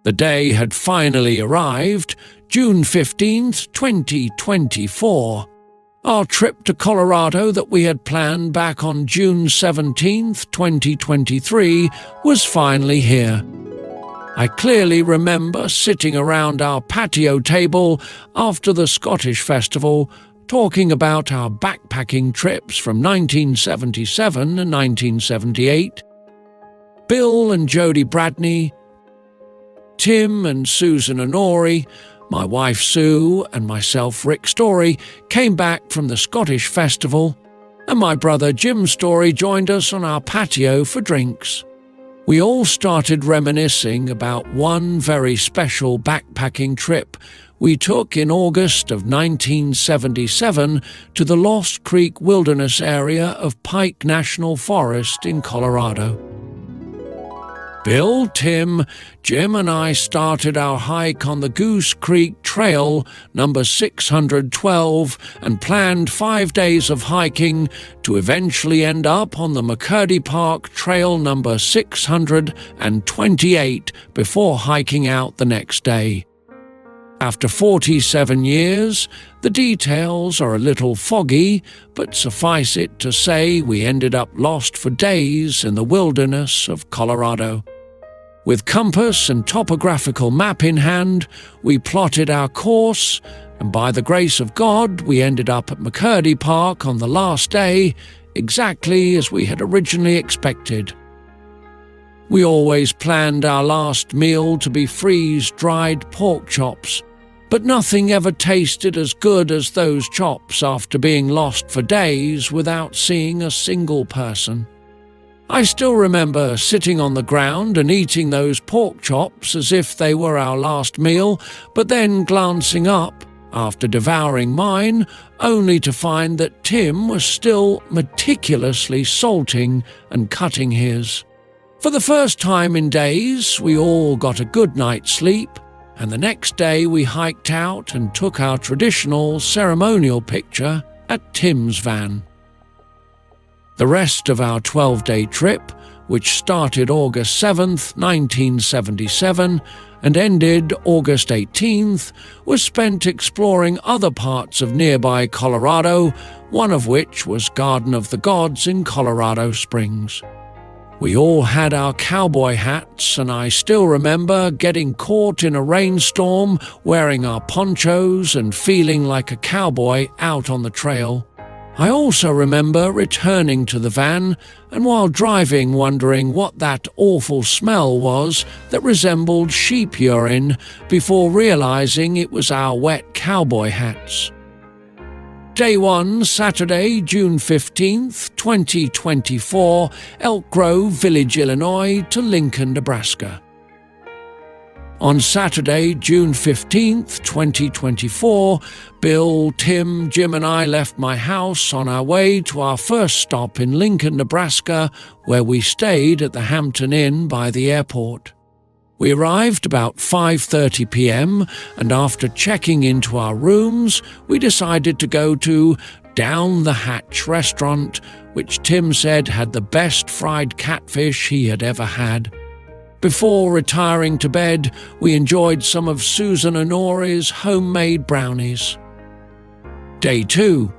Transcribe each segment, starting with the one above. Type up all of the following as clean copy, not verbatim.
The day had finally arrived, June 15th, 2024. Our trip to Colorado that we had planned back on June 17th, 2023 was finally here. I clearly remember sitting around our patio table after the Scottish festival, talking about our backpacking trips from 1977 and 1978. Bill and Jody Bradney, Tim and Susan Honori, my wife Sue and myself Rick Story came back from the Scottish festival, and my brother Jim Story joined us on our patio for drinks. We all started reminiscing about one very special backpacking trip we took in August of 1977 to the Lost Creek Wilderness area of Pike National Forest in Colorado. Bill, Tim, Jim and I started our hike on the Goose Creek Trail number 612 and planned 5 days of hiking to eventually end up on the McCurdy Park Trail number 628 before hiking out the next day. After 47 years, the details are a little foggy, but suffice it to say we ended up lost for days in the wilderness of Colorado. With compass and topographical map in hand, we plotted our course, and by the grace of God, we ended up at McCurdy Park on the last day, exactly as we had originally expected. We always planned our last meal to be freeze-dried pork chops, but nothing ever tasted as good as those chops after being lost for days without seeing a single person. I still remember sitting on the ground and eating those pork chops as if they were our last meal, but then glancing up, after devouring mine, only to find that Tim was still meticulously salting and cutting his. For the first time in days, we all got a good night's sleep, and the next day we hiked out and took our traditional ceremonial picture at Tim's van. The rest of our 12-day trip, which started August 7th, 1977, and ended August 18th, was spent exploring other parts of nearby Colorado, one of which was Garden of the Gods in Colorado Springs. We all had our cowboy hats, and I still remember getting caught in a rainstorm, wearing our ponchos and feeling like a cowboy out on the trail. I also remember returning to the van and while driving wondering what that awful smell was that resembled sheep urine before realizing it was our wet cowboy hats. Day 1, Saturday, June 15th, 2024, Elk Grove Village, Illinois to Lincoln, Nebraska. On Saturday, June 15th, 2024, Bill, Tim, Jim and I left my house on our way to our first stop in Lincoln, Nebraska, where we stayed at the Hampton Inn by the airport. We arrived about 5:30 p.m., and after checking into our rooms, we decided to go to Down the Hatch restaurant, which Tim said had the best fried catfish he had ever had. Before retiring to bed, we enjoyed some of Susan Honori's homemade brownies. Day 2,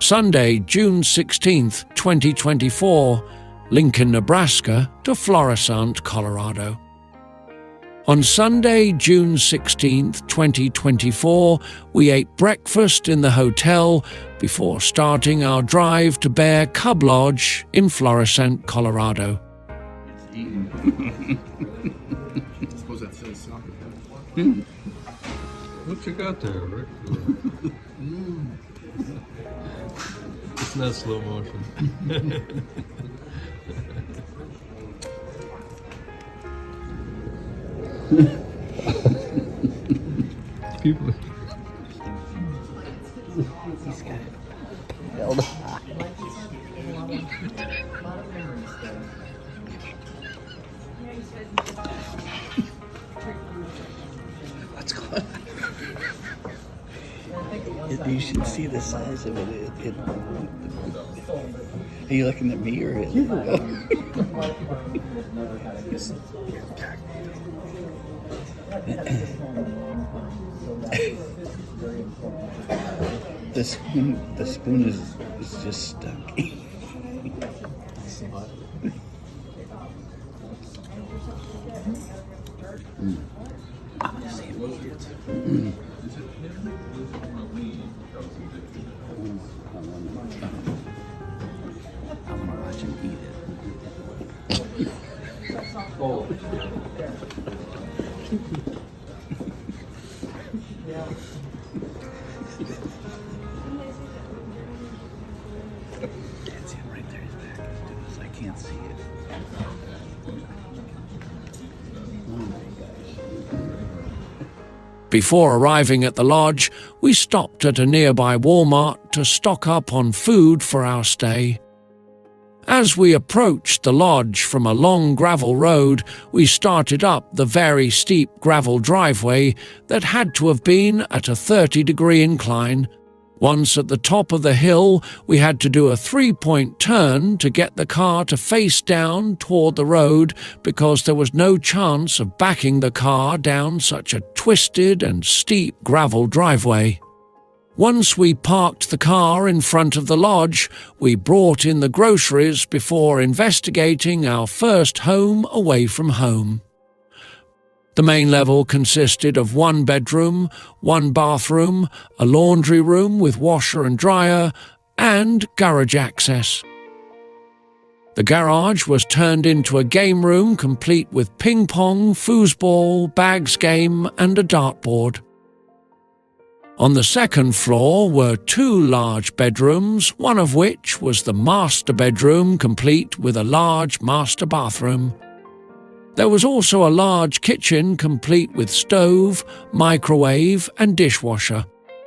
Sunday, June 16th, 2024, Lincoln, Nebraska to Florissant, Colorado. On Sunday, June 16th, 2024, we ate breakfast in the hotel before starting our drive to Bear Cub Lodge in Florissant, Colorado. I suppose that says something. What you got there, Rick? It's not slow motion. People. He's got held high. What's going on? You should see the size of it. Are you looking at me or The spoon is just stuck. I want to watch him eat it. That's him right there. His back is doing this. I can't see it. Oh my gosh. Before arriving at the lodge, we stopped at a nearby Walmart to stock up on food for our stay. As we approached the lodge from a long gravel road, we started up the very steep gravel driveway that had to have been at a 30-degree incline. Once at the top of the hill, we had to do a 3-point turn to get the car to face down toward the road because there was no chance of backing the car down such a twisted and steep gravel driveway. Once we parked the car in front of the lodge, we brought in the groceries before investigating our first home away from home. The main level consisted of 1 bedroom, 1 bathroom, a laundry room with washer and dryer, and garage access. The garage was turned into a game room complete with ping pong, foosball, bags game, and a dartboard. On the second floor were 2 large bedrooms, one of which was the master bedroom complete with a large master bathroom. There was also a large kitchen complete with stove, microwave and dishwasher.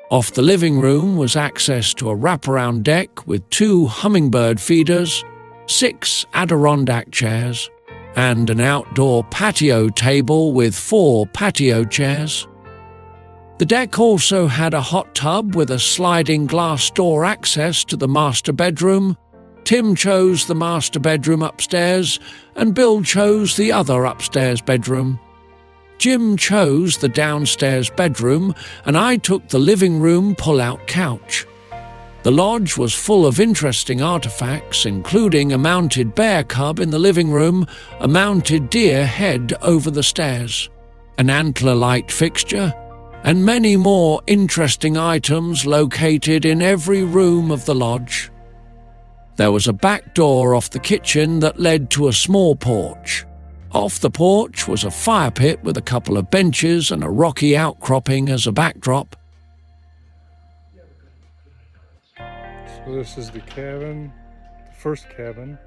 Off the living room was access to a wraparound deck with 2 hummingbird feeders, 6 Adirondack chairs, and an outdoor patio table with 4 patio chairs. The deck also had a hot tub with a sliding glass door access to the master bedroom. Tim chose the master bedroom upstairs, and Bill chose the other upstairs bedroom. Jim chose the downstairs bedroom, and I took the living room pull-out couch. The lodge was full of interesting artifacts, including a mounted bear cub in the living room, a mounted deer head over the stairs, an antler light fixture, and many more interesting items located in every room of the lodge. There was a back door off the kitchen that led to a small porch. Off the porch was a fire pit with a couple of benches and a rocky outcropping as a backdrop. So this is the cabin, the first cabin.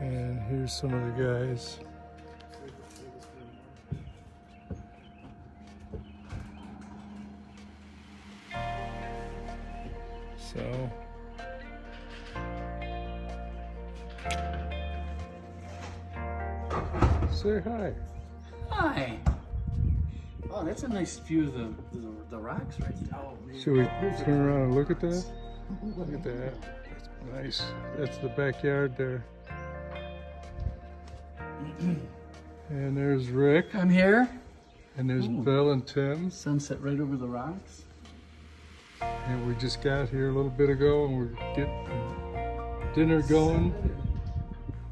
And here's some of the guys. So say hi. Hi. Oh, that's a nice view of the rocks right there. Oh, Should we turn around and look at that? Look at that. That's nice. That's the backyard there. And there's Rick. I'm here. And there's Bill and Tim. Sunset right over the rocks. And we just got here a little bit ago and we're getting dinner going.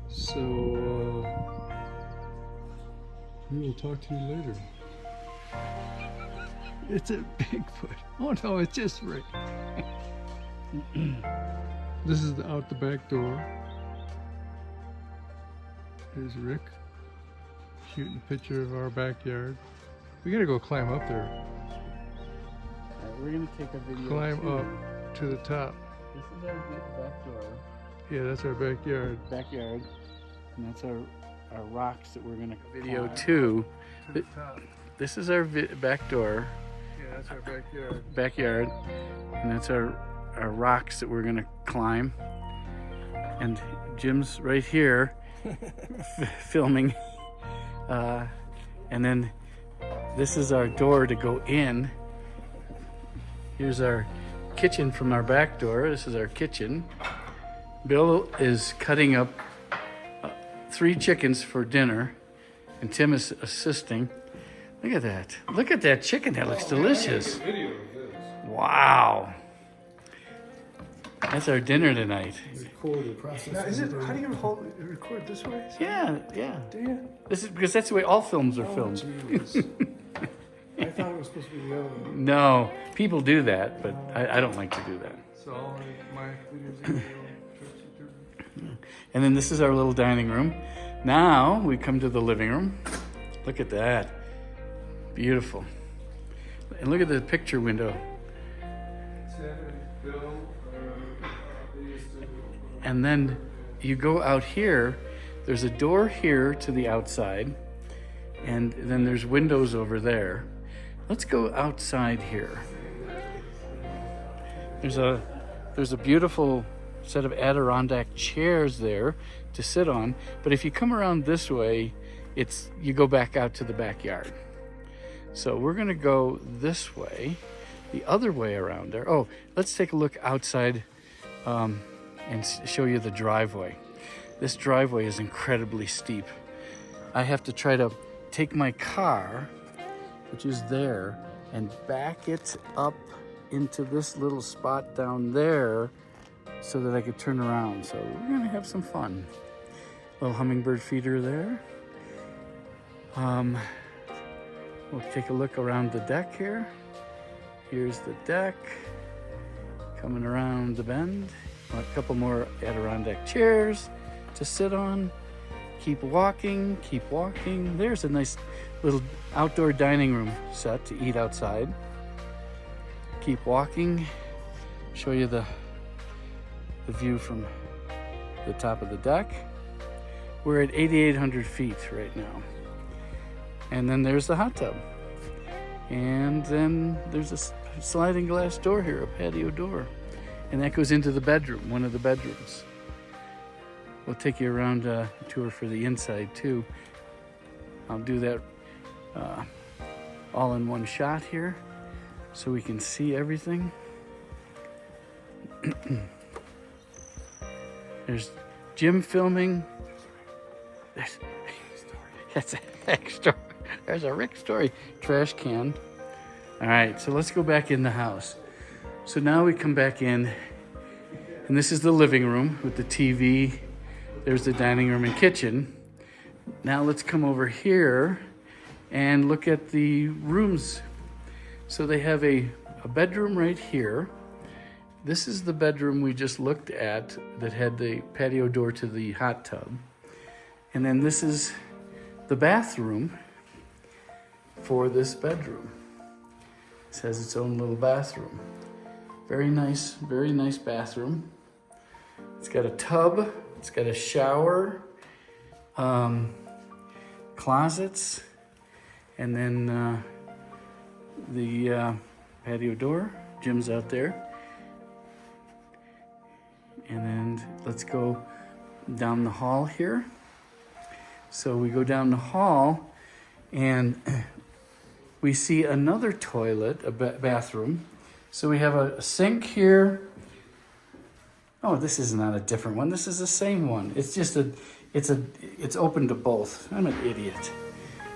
So we will talk to you later. It's a Bigfoot. Oh no, it's just Rick. This is out the back door. There's Rick shooting a picture of our backyard. We gotta go climb up there. We're gonna take a video. Climb too. up to the top. This is our back door. Yeah, that's our backyard. Backyard, and that's our rocks that we're gonna video climb. too. To the top. This is our back door. Yeah, that's our backyard. Backyard, and that's our rocks that we're gonna climb. And Jim's right here filming. And then this is our door to go in. Here's our kitchen from our back door. This is our kitchen. Bill is cutting up 3 chickens for dinner. And Tim is assisting. Look at that. Look at that chicken. That looks delicious. Video of this. Wow. That's our dinner tonight. Recorded. Now, is it? How do you record this way? Yeah. Dan? This is because that's the way all films are Oh, filmed. jeez. I thought it was supposed to be the other one. No, people do that, but I don't like to do that. So all my videos. And then this is our little dining room. Now we come to the living room. Look at that. Beautiful. And look at the picture window. And then you go out here. There's a door here to the outside. And then there's windows over there. Let's go outside here. There's a beautiful set of Adirondack chairs there to sit on. But if you come around this way, you go back out to the backyard. So we're gonna go this way, the other way around there. Oh, let's take a look outside and show you the driveway. This driveway is incredibly steep. I have to try to take my car, which is there, and back it up into this little spot down there so that I could turn around. So we're gonna have some fun. Little hummingbird feeder there. We'll take a look around the deck here. Here's the deck. Coming around the bend. A couple more Adirondack chairs to sit on. Keep walking, keep walking. There's a nice little outdoor dining room set to eat outside. Keep walking. Show you the view from the top of the deck. We're at 8,800 feet right now. And then there's the hot tub. And then there's a sliding glass door here, a patio door. And that goes into the bedroom, one of the bedrooms. We'll take you around a tour for the inside too. I'll do that all in one shot here so we can see everything. There's Jim filming. That's a Rick story. There's a Rick story. Trash can. All right, so let's go back in the house. So now we come back in, and this is the living room with the TV. There's the dining room and kitchen. Now let's come over here and look at the rooms. So they have a bedroom right here. This is the bedroom we just looked at that had the patio door to the hot tub. And then this is the bathroom for this bedroom. This has its own little bathroom. Very nice bathroom. It's got a tub, it's got a shower, closets, and then the patio door. Jim's out there. And then let's go down the hall here. So we go down the hall and we see another toilet, a bathroom. So we have a sink here. Oh, this is not a different one. This is the same one. It's just it's open to both. I'm an idiot.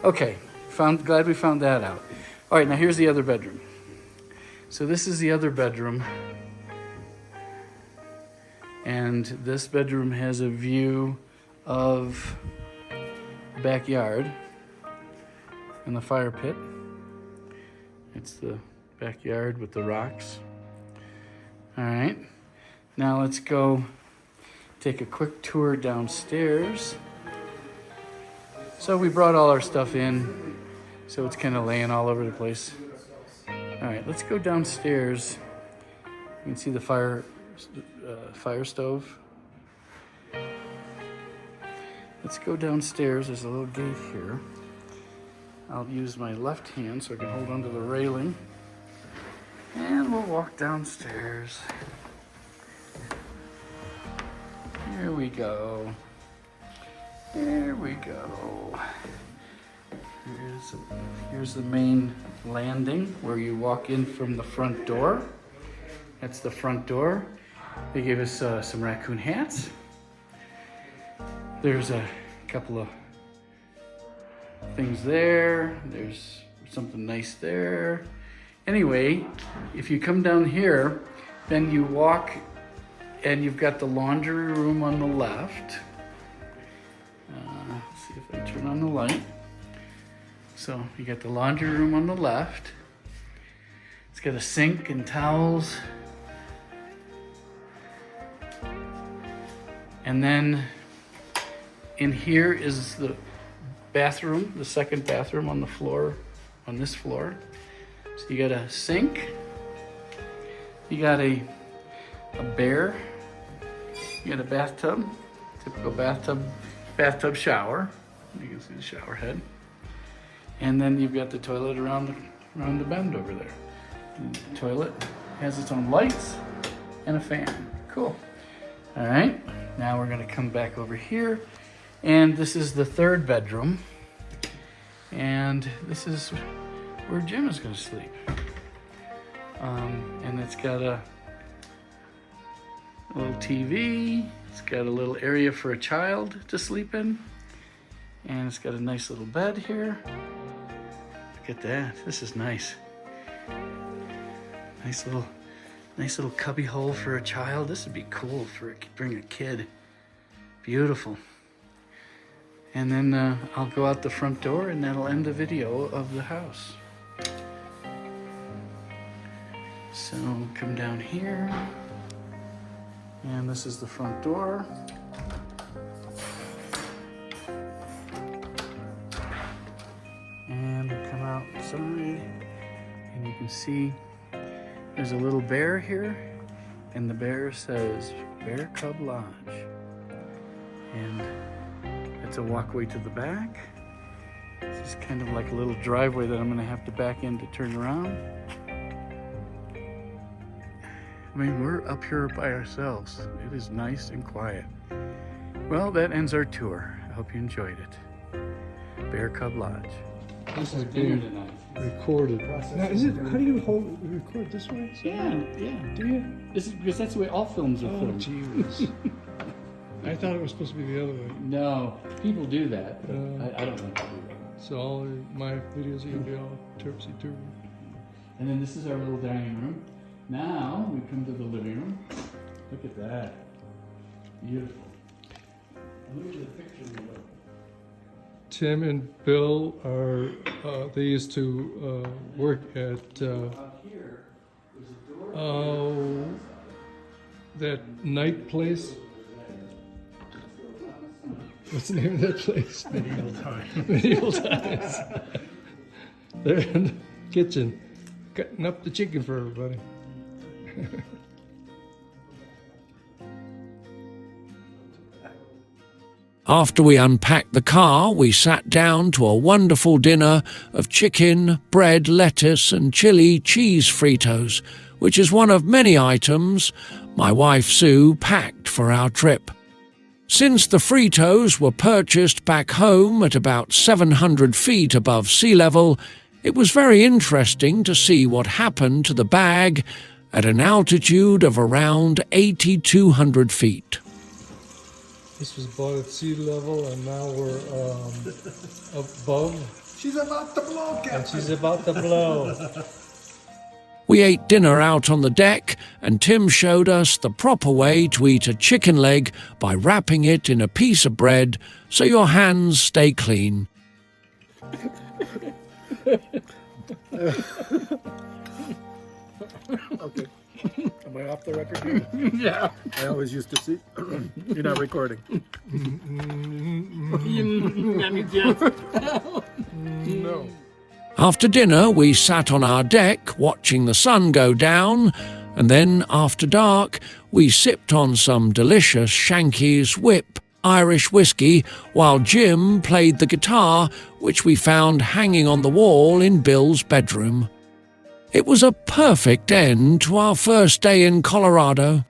Okay, glad we found that out. All right, now here's the other bedroom. So this is the other bedroom. And this bedroom has a view of the backyard and the fire pit. It's the backyard with the rocks. All right, now let's go take a quick tour downstairs. So we brought all our stuff in, so it's kind of laying all over the place. All right, let's go downstairs. You can see the fire stove. Let's go downstairs. There's a little gate here. I'll use my left hand so I can hold onto the railing. And we'll walk downstairs. Here we go. Here we go. Here's the main landing where you walk in from the front door. That's the front door. They gave us some raccoon hats. There's a couple of things there. There's something nice there. Anyway, if you come down here, then you walk and you've got the laundry room on the left. Let's see if I turn on the light. So you got the laundry room on the left. It's got a sink and towels. And then in here is the bathroom, the second bathroom on the floor, on this floor. So you got a sink. You got a bear. You got a bathtub, typical bathtub shower. You can see the shower head. And then you've got the toilet around the bend over there. And the toilet has its own lights and a fan. Cool. All right, now we're gonna come back over here. And this is the third bedroom. And this is where Jim is gonna sleep. And it's got a little TV. It's got a little area for a child to sleep in. And it's got a nice little bed here. Look at that, this is nice. Nice little cubby hole for a child. This would be cool for bring a kid. Beautiful. And then I'll go out the front door and that'll end the video of the house. So come down here. And this is the front door. And come outside and you can see there's a little bear here, and the bear says Bear Cub Lodge. And it's a walkway to the back. This is kind of like a little driveway that I'm gonna have to back in to turn around. I mean, we're up here by ourselves. It is nice and quiet. Well, that ends our tour. I hope you enjoyed it. Bear Cub Lodge. This is being recorded. Now, is it? How do you record this way? Yeah. Do you? This is because that's the way all films are Oh, filmed. jeez. I thought it was supposed to be the other way. No, people do that. But I don't want to do that. So all my videos are gonna be all topsy-turvy. And then this is our little dining room. Now we come to the living room. Look at that. Beautiful. And look at the picture below. Tim and Bill are, they used to work at, that night place. What's the name of that place? Medieval time. Medieval Times. They're in the kitchen, cutting up the chicken for everybody. After we unpacked the car, we sat down to a wonderful dinner of chicken, bread, lettuce and chili cheese Fritos, which is one of many items my wife Sue packed for our trip. Since the Fritos were purchased back home at about 700 feet above sea level, it was very interesting to see what happened to the bag at an altitude of around 8,200 feet. This was bought at sea level, and now we're above. She's about to blow, Captain. And she's about to blow. We ate dinner out on the deck, and Tim showed us the proper way to eat a chicken leg by wrapping it in a piece of bread so your hands stay clean. Okay. Am I off the record here? Yeah. I always used to see. You're not recording. No. After dinner, we sat on our deck watching the sun go down, and then after dark, we sipped on some delicious Shanky's Whip Irish whiskey while Jim played the guitar, which we found hanging on the wall in Bill's bedroom. It was a perfect end to our first day in Colorado.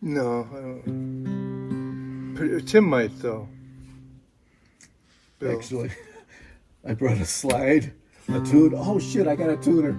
No, I don't. Tim might, though. Bill. Actually, I brought a slide, a tune. Oh shit! I got a tuner.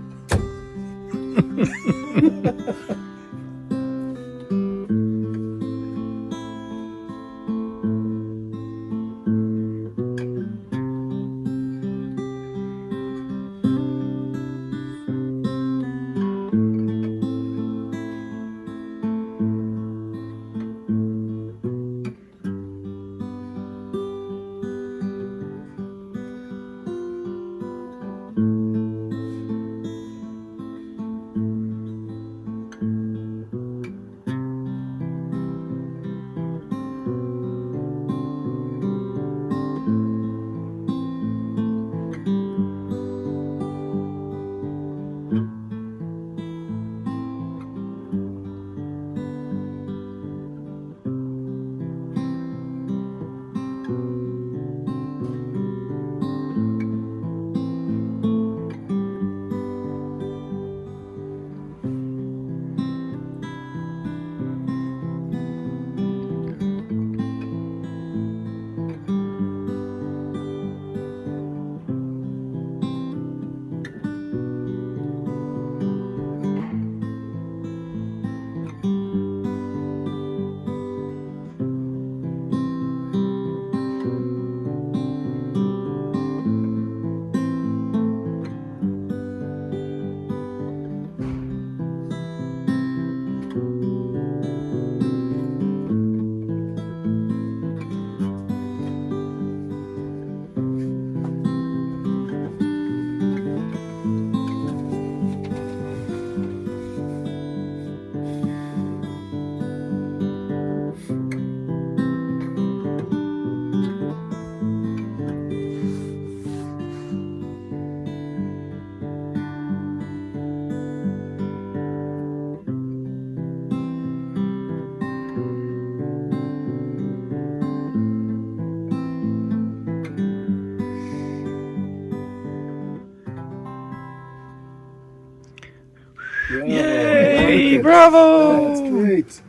Yay! Bravo! That's great.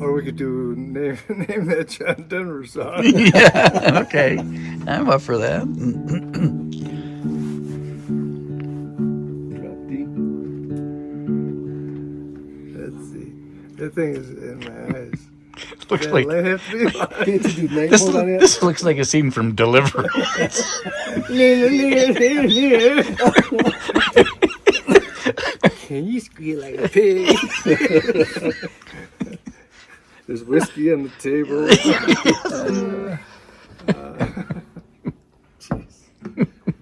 Or we could do name that John Denver song. Yeah, okay. I'm up for that. Drop D. Let's see. That thing is in my eyes. Looks That like light has to be on. Can't you do night this, mode on it? this looks like a scene from Deliverance. Can you squeal like a pig? There's whiskey on the table. Jeez.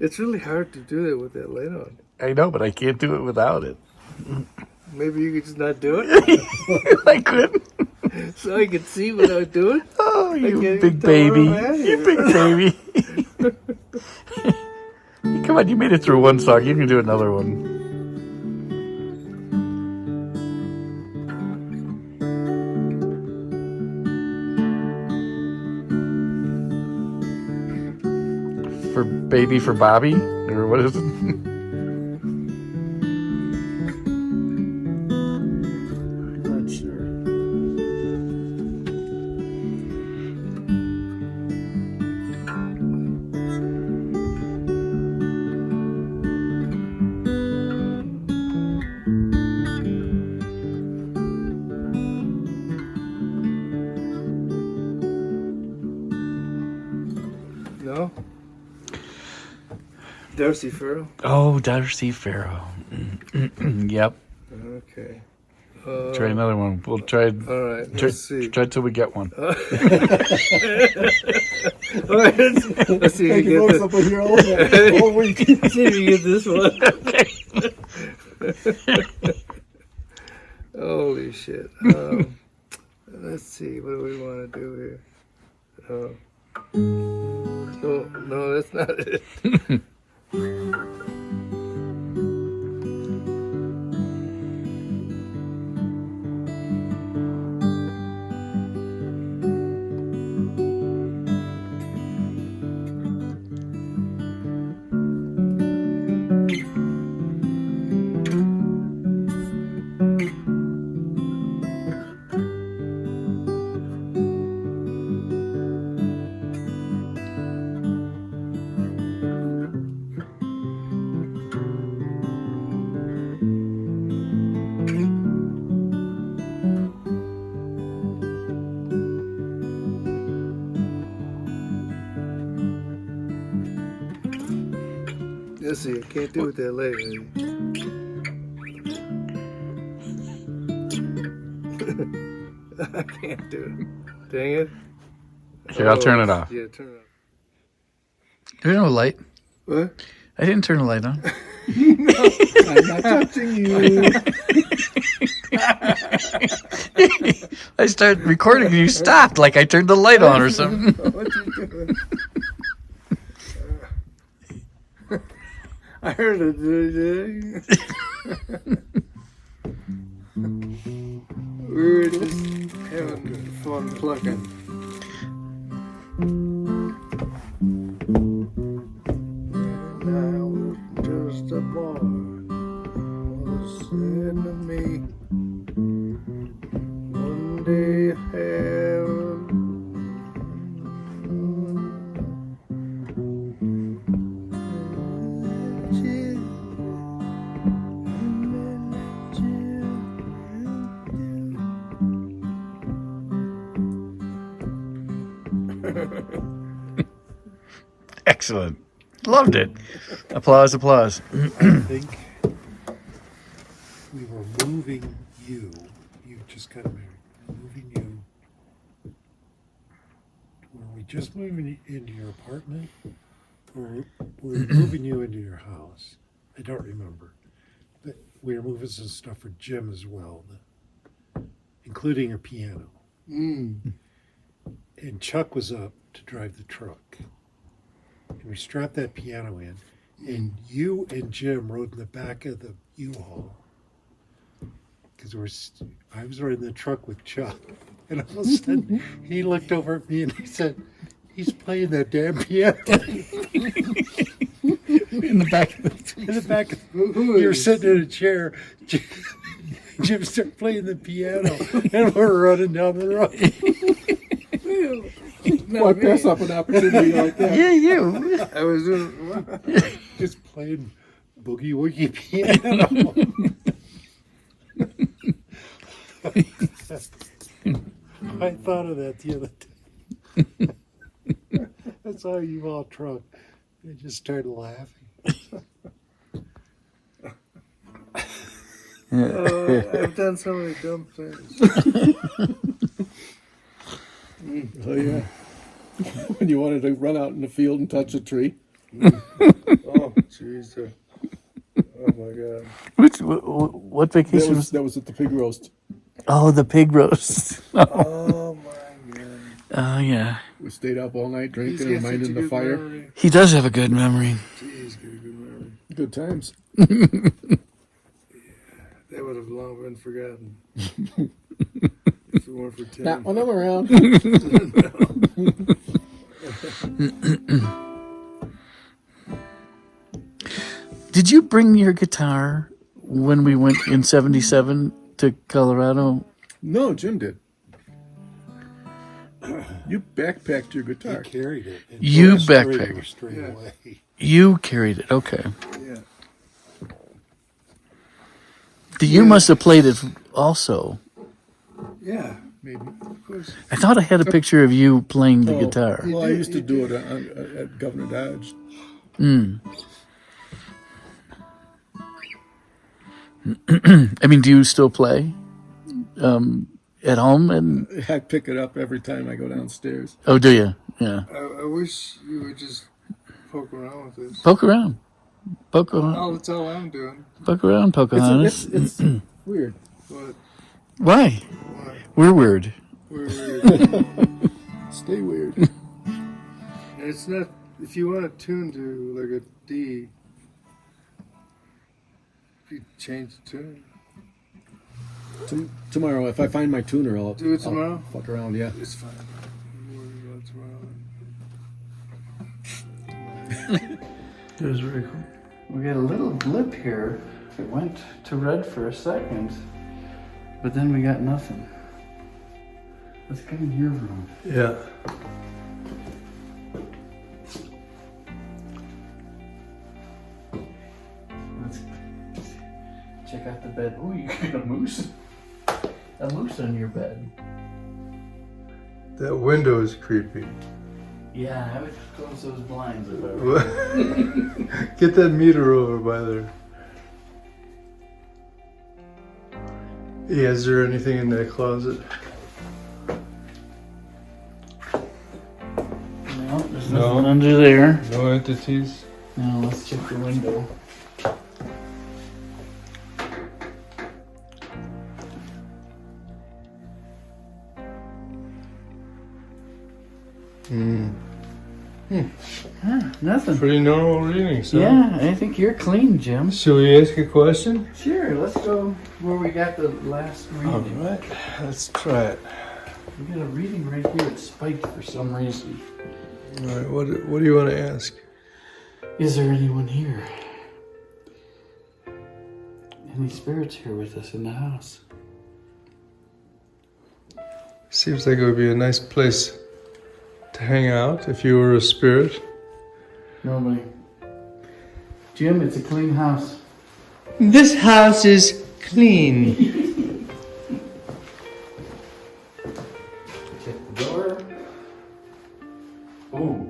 It's really hard to do that with that light on. I know, but I can't do it without it. Maybe you could just not do it, I couldn't. so I could see what I was doing. Oh, I you can't big even tell where baby. I'm at You here. big baby. Come on, you made it through one song. You can do another one. For Baby for Bobby? Or what is it? Not sure. No? Darcy Farrell? Oh, Darcy Farrow. Yep. Okay. Try another one. We'll try. All right, let's see. Try till we get one. All right, let's see if Thank you you get folks up in here all week. see if you get this one. Holy shit. Let's see. What do we want to do here? No, that's not it. Let's see, I can't do it that late. I can't do it. Dang it. Here, I'll turn it off. Yeah, turn it off. There's no light. What? I didn't turn the light on. I'm not touching you. I started recording and you stopped like I turned the light on or something. What you doing? I heard it. We were just having fun plucking. And I was just a boy. Was said to me one day heaven. Excellent. Loved it. Applause, applause. I think we were moving you. You just got married. Moving you. Were we just moving into your apartment? Or were we moving you into your house? I don't remember. But we were moving some stuff for Jim as well, including a piano. Mm. And Chuck was up to drive the truck. And we strapped that piano in, and you and Jim rode in the back of the U-Haul. Because I was riding the truck with Chuck. And all of a sudden, he looked over at me and he said, he's playing that damn piano. In the back of the In the back of you were sitting in a chair. Jim started playing the piano, and we're running down the road. Why pass up an opportunity like that? Yeah, you. I was doing. Just playing boogie woogie piano. I thought of that the other day. I saw you all drunk. I just started laughing. I've done so many dumb things. Oh yeah. When you wanted to run out in the field and touch a tree. Oh, jeez. Oh my God. What vacation was That was at the pig roast. Oh, the pig roast. Oh my God. Oh, yeah. We stayed up all night He's drinking and got such minding a the good fire. memory. He does have a good memory. Jeez, got a good memory. Good times. That would have long been forgotten. If it weren't for Tim. Not when I'm around. Did you bring your guitar when we went in 77 to Colorado? No, Jim did. You backpacked your guitar. He carried it. And You Doris carried backpacked. it straight Yeah. away. You carried it. Okay. Yeah. You must have played it also. Yeah, maybe. Of course. I thought I had a picture of you playing the Oh, guitar. Well, I used to do it at Governor Dodge. I mean, do you still play at home? And I pick it up every time I go downstairs. oh, do you? Yeah. I wish you would just poke around with this. Poke around. Poke around. Oh, that's all I'm doing. Poke around, Pocahontas. It's weird. But Why? why? We're weird. We're weird. Stay weird. And it's not, if you want to tune to like a D, you change the tune. Tomorrow, if I find my tuner, I'll Do it tomorrow? I'll fuck around, yeah. It's fine. Don't worry about tomorrow. It was really cool. We got a little blip here. It went to red for a second, but then we got nothing. Let's come in your room. Yeah. Let's check out the bed. Oh, you got a moose. A moose on your bed. That window is creepy. Yeah, I would close those blinds if I were. Get that meter over by there. Yeah, is there anything in that closet? No, there's nothing under there. No entities? Now let's check the window. Nothing. Pretty normal reading, so. Yeah, I think you're clean, Jim. Shall we ask a question? Sure, let's go where we got the last reading. All right, let's try it. We got a reading right here. It's spiked for some reason. All right, what do you want to ask? Is there anyone here? Any spirits here with us in the house? Seems like it would be a nice place to hang out if you were a spirit. Nobody. Jim, it's a clean house. This house is clean. Check the door. Oh.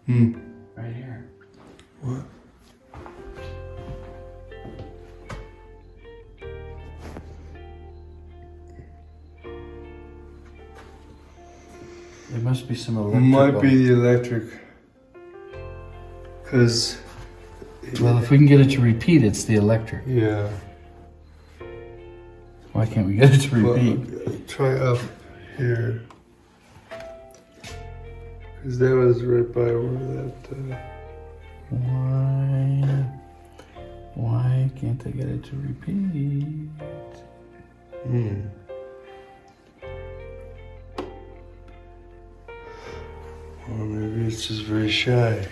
Right here. What? There must be some electrical. Might be the electric. Because. Well, if we can get it to repeat, it's the electric. Yeah. Why can't we get it to repeat? Well, try up here. Because that was right by where that. Why can't I get it to repeat? Or maybe it's just very shy.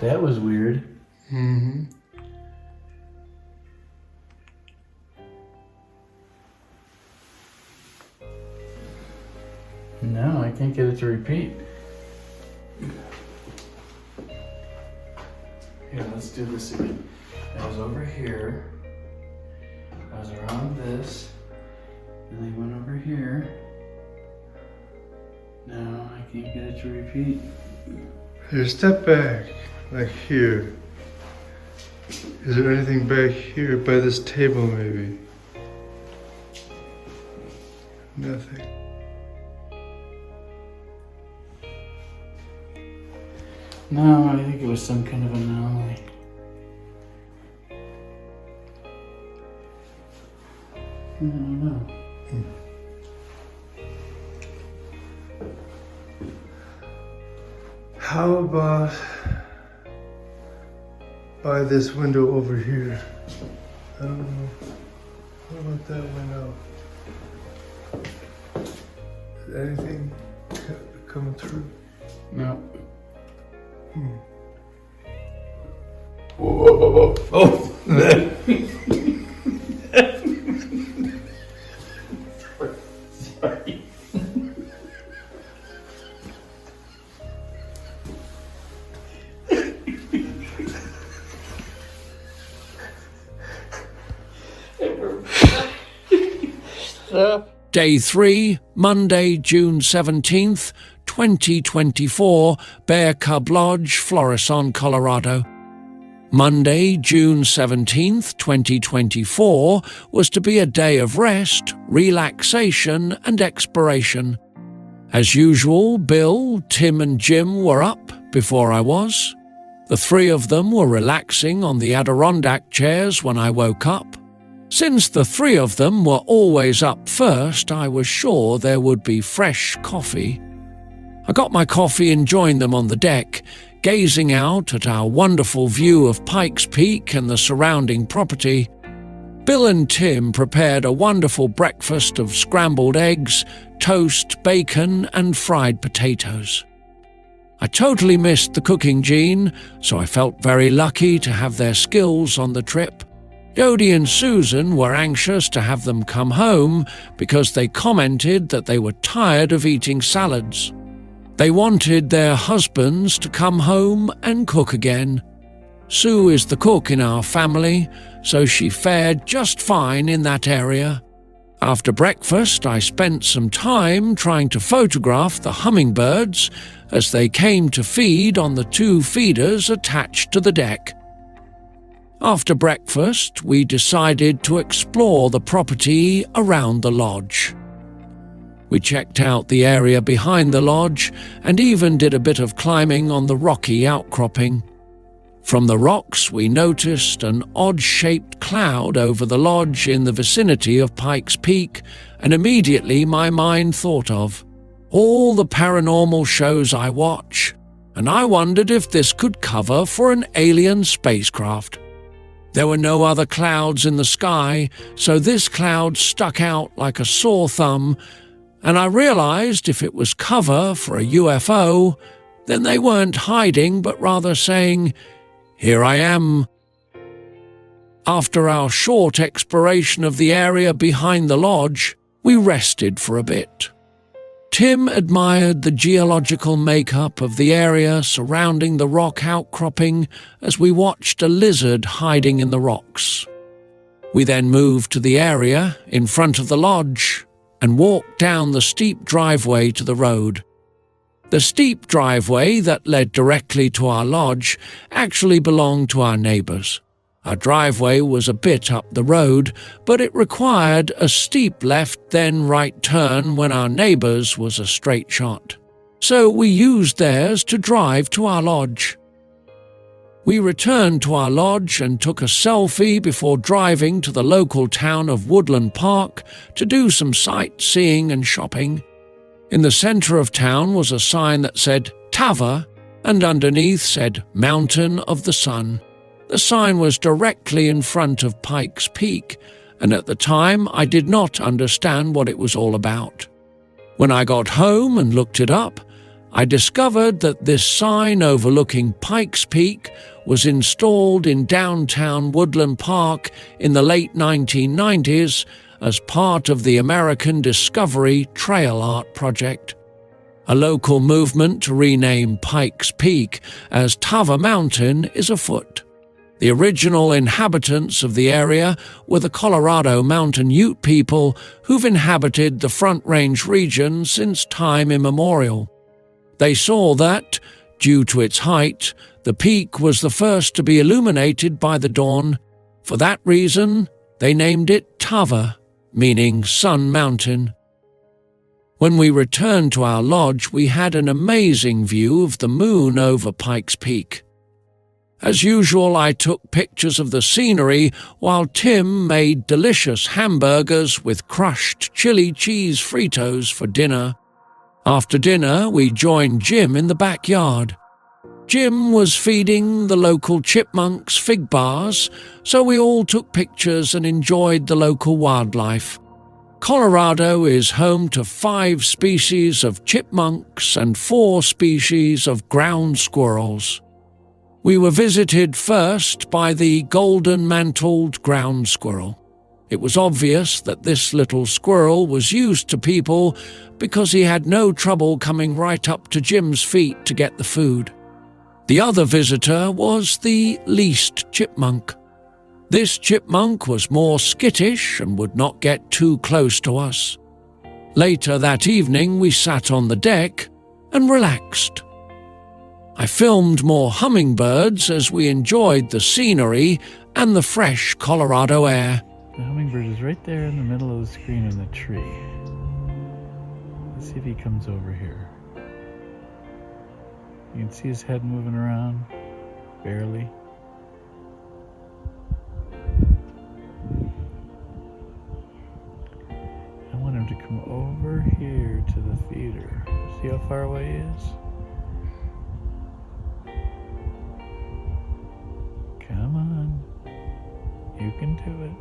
That was weird. Mm-hmm. No, I can't get it to repeat. Here, let's do this again. I was over here. I was around this. And I went over here. No, I can't get it to repeat. Here, step back. Like here. Is there anything back here by this table, maybe? Nothing. No, I think it was some kind of anomaly. I don't know. How about by this window over here? I don't know. What about that window? Is anything coming through? No. Whoa. Oh! Sorry. Day 3, Monday, June 17th, 2024, Bear Cub Lodge, Florison, Colorado. Monday, June 17th, 2024, was to be a day of rest, relaxation, and exploration. As usual, Bill, Tim, and Jim were up before I was. The three of them were relaxing on the Adirondack chairs when I woke up. Since the three of them were always up first, I was sure there would be fresh coffee. I got my coffee and joined them on the deck, gazing out at our wonderful view of Pikes Peak and the surrounding property. Bill and Tim prepared a wonderful breakfast of scrambled eggs, toast, bacon, and fried potatoes. I totally missed the cooking gene, so I felt very lucky to have their skills on the trip. Jody and Susan were anxious to have them come home because they commented that they were tired of eating salads. They wanted their husbands to come home and cook again. Sue is the cook in our family, so she fared just fine in that area. After breakfast, I spent some time trying to photograph the hummingbirds as they came to feed on the 2 feeders attached to the deck. After breakfast, we decided to explore the property around the lodge. We checked out the area behind the lodge and even did a bit of climbing on the rocky outcropping. From the rocks, we noticed an odd-shaped cloud over the lodge in the vicinity of Pikes Peak, and immediately my mind thought of all the paranormal shows I watch, and I wondered if this could cover for an alien spacecraft. There were no other clouds in the sky, so this cloud stuck out like a sore thumb, and I realized if it was cover for a UFO, then they weren't hiding but rather saying, "Here I am." After our short exploration of the area behind the lodge, we rested for a bit. Tim admired the geological makeup of the area surrounding the rock outcropping as we watched a lizard hiding in the rocks. We then moved to the area in front of the lodge and walked down the steep driveway to the road. The steep driveway that led directly to our lodge actually belonged to our neighbors. Our driveway was a bit up the road, but it required a steep left then right turn when our neighbors was a straight shot. So we used theirs to drive to our lodge. We returned to our lodge and took a selfie before driving to the local town of Woodland Park to do some sightseeing and shopping. In the center of town was a sign that said Tava, and underneath said Mountain of the Sun. The sign was directly in front of Pikes Peak, and at the time I did not understand what it was all about. When I got home and looked it up, I discovered that this sign overlooking Pikes Peak was installed in downtown Woodland Park in the late 1990s as part of the American Discovery Trail Art Project, a local movement to rename Pikes Peak as Tava Mountain is afoot. The original inhabitants of the area were the Colorado Mountain Ute people who've inhabited the Front Range region since time immemorial. They saw that, due to its height, the peak was the first to be illuminated by the dawn. For that reason, they named it Tava, meaning Sun Mountain. When we returned to our lodge, we had an amazing view of the moon over Pikes Peak. As usual, I took pictures of the scenery while Tim made delicious hamburgers with crushed chili cheese Fritos for dinner. After dinner, we joined Jim in the backyard. Jim was feeding the local chipmunks fig bars, so we all took pictures and enjoyed the local wildlife. Colorado is home to 5 species of chipmunks and 4 species of ground squirrels. We were visited first by the golden-mantled ground squirrel. It was obvious that this little squirrel was used to people because he had no trouble coming right up to Jim's feet to get the food. The other visitor was the least chipmunk. This chipmunk was more skittish and would not get too close to us. Later that evening, we sat on the deck and relaxed. I filmed more hummingbirds as we enjoyed the scenery and the fresh Colorado air. The hummingbird is right there in the middle of the screen in the tree. Let's see if he comes over here. You can see his head moving around, barely. I want him to come over here to the feeder. See how far away he is? Come on. You can do it.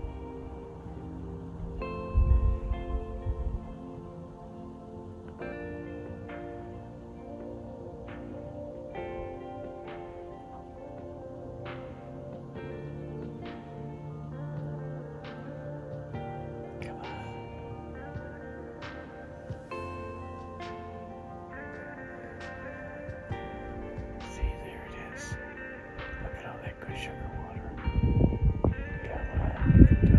Sugar water. Come on, you can do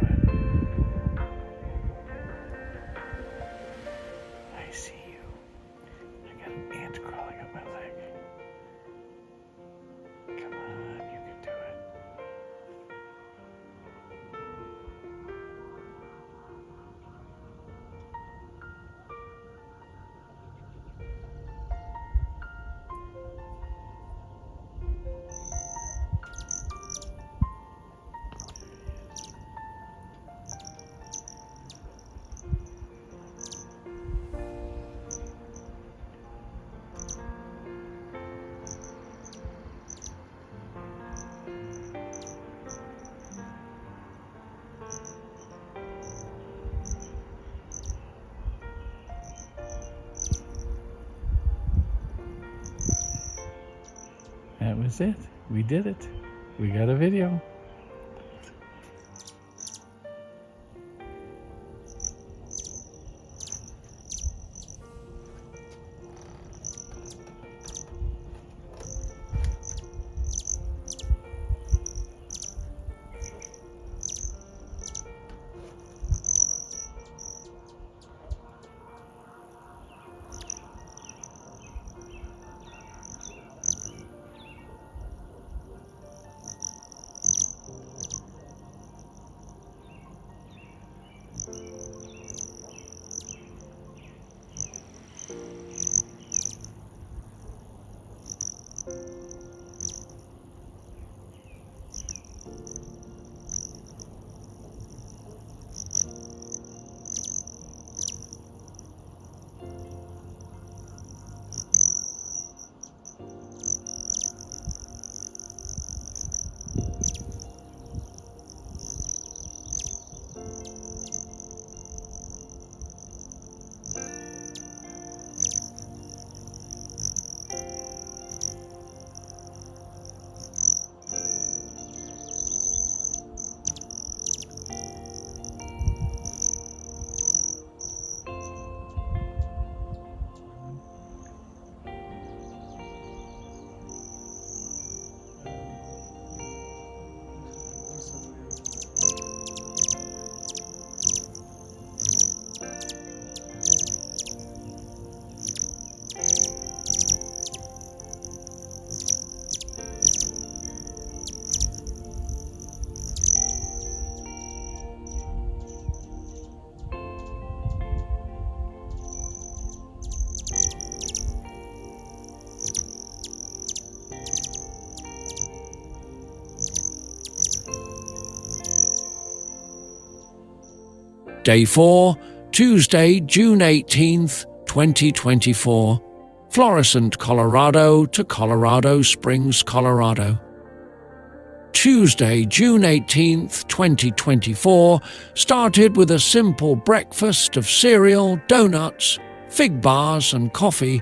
That was it. We did it. We got a video. Day 4, Tuesday, June 18th, 2024. Florissant, Colorado to Colorado Springs, Colorado. Tuesday, June 18th, 2024, started with a simple breakfast of cereal, donuts, fig bars and coffee.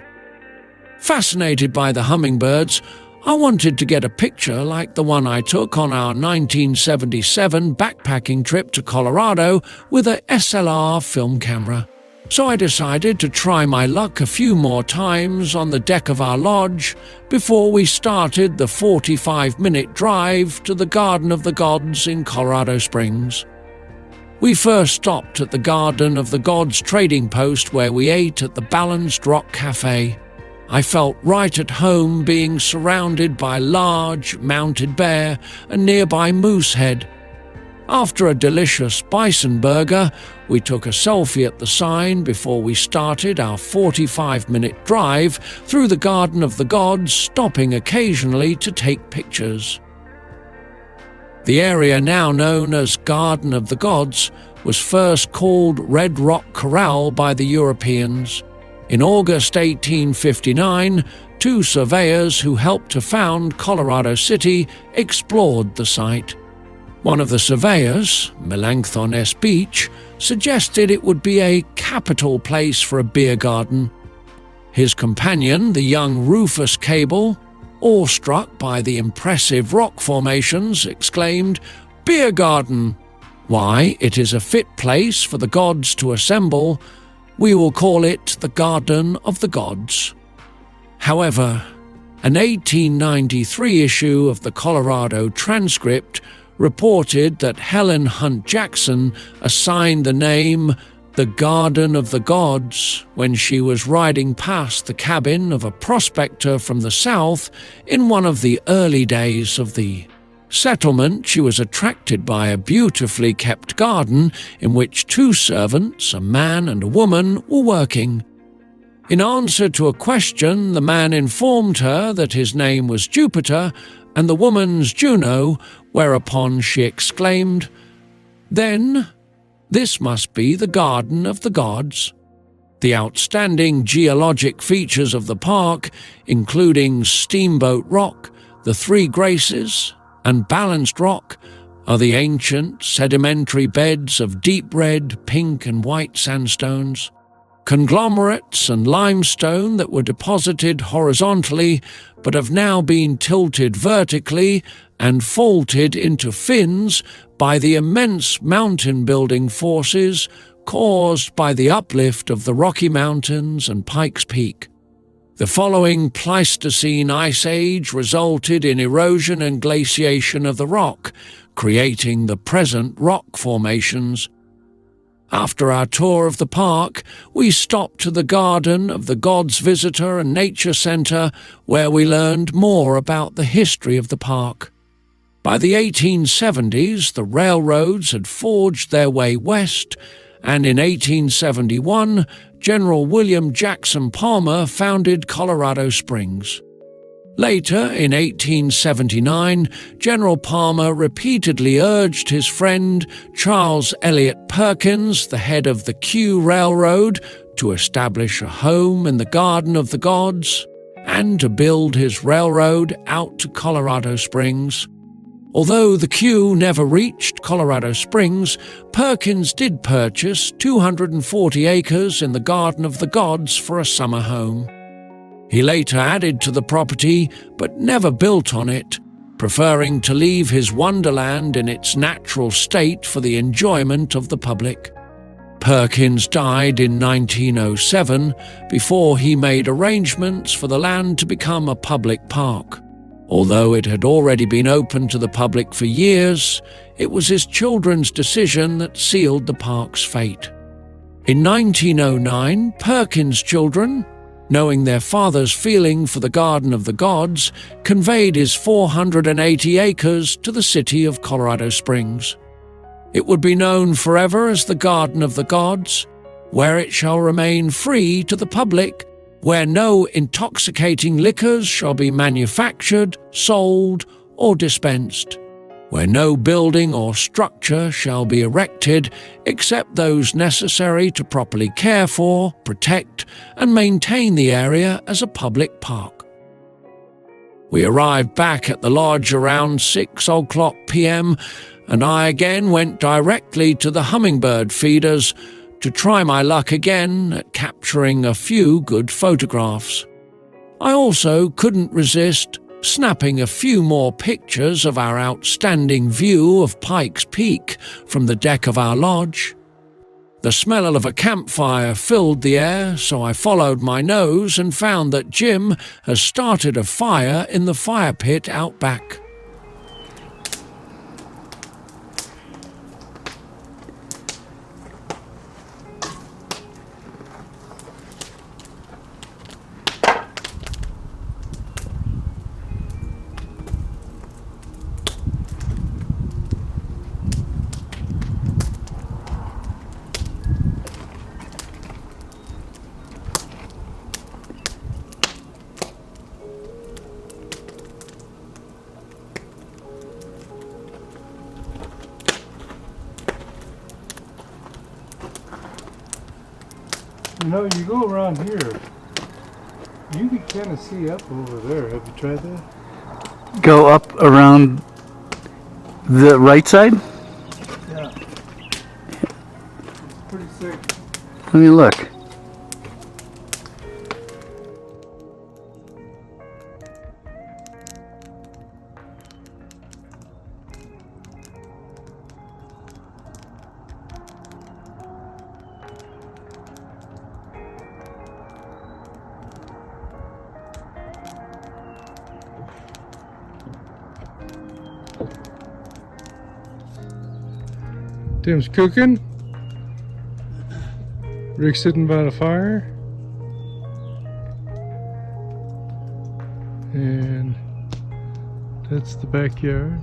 Fascinated by the hummingbirds, I wanted to get a picture like the one I took on our 1977 backpacking trip to Colorado with a SLR film camera. So I decided to try my luck a few more times on the deck of our lodge before we started the 45-minute drive to the Garden of the Gods in Colorado Springs. We first stopped at the Garden of the Gods trading post where we ate at the Balanced Rock Cafe. I felt right at home being surrounded by large mounted bear and nearby moose head. After a delicious bison burger, we took a selfie at the sign before we started our 45-minute drive through the Garden of the Gods, stopping occasionally to take pictures. The area now known as Garden of the Gods was first called Red Rock Corral by the Europeans. In August 1859, two surveyors who helped to found Colorado City explored the site. One of the surveyors, Melanchthon S. Beach, suggested it would be a capital place for a beer garden. His companion, the young Rufus Cable, awestruck by the impressive rock formations, exclaimed, "Beer garden! Why, it is a fit place for the gods to assemble. We will call it the Garden of the Gods." However, an 1893 issue of the Colorado Transcript reported that Helen Hunt Jackson assigned the name the Garden of the Gods when she was riding past the cabin of a prospector from the south in one of the early days of the settlement. She was attracted by a beautifully kept garden in which two servants, a man and a woman, were working. In answer to a question, the man informed her that his name was Jupiter and the woman's Juno, whereupon she exclaimed, "Then, this must be the Garden of the Gods." The outstanding geologic features of the park, including Steamboat Rock, the Three Graces, and Balanced Rock, are the ancient sedimentary beds of deep red, pink and white sandstones. conglomerates and limestone that were deposited horizontally but have now been tilted vertically and faulted into fins by the immense mountain-building forces caused by the uplift of the Rocky Mountains and Pikes Peak. The following Pleistocene ice age resulted in erosion and glaciation of the rock, creating the present rock formations. After our tour of the park, we stopped to the Garden of the Gods Visitor and Nature Center, where we learned more about the history of the park. By the 1870s, the railroads had forged their way west, and in 1871, General William Jackson Palmer founded Colorado Springs. Later, in 1879, General Palmer repeatedly urged his friend Charles Eliot Perkins, the head of the Q Railroad, to establish a home in the Garden of the Gods and to build his railroad out to Colorado Springs. Although the Q never reached Colorado Springs, Perkins did purchase 240 acres in the Garden of the Gods for a summer home. He later added to the property, but never built on it, preferring to leave his wonderland in its natural state for the enjoyment of the public. Perkins died in 1907 before he made arrangements for the land to become a public park. Although it had already been open to the public for years, it was his children's decision that sealed the park's fate. In 1909, Perkins' children, knowing their father's feeling for the Garden of the Gods, conveyed his 480 acres to the city of Colorado Springs. It would be known forever as the Garden of the Gods, where it shall remain free to the public, where no intoxicating liquors shall be manufactured, sold, or dispensed, where no building or structure shall be erected except those necessary to properly care for, protect, and maintain the area as a public park. We arrived back at the lodge around 6:00 p.m., and I again went directly to the hummingbird feeders to try my luck again at capturing a few good photographs. I also couldn't resist snapping a few more pictures of our outstanding view of Pikes Peak from the deck of our lodge. The smell of a campfire filled the air, so I followed my nose and found that Jim has started a fire in the fire pit out back. You know, you go around here, you can kind of see up over there. Have you tried that? Go up around the right side? Yeah. It's pretty sick. Let me look. Tim's cooking. Rick's sitting by the fire. And that's the backyard.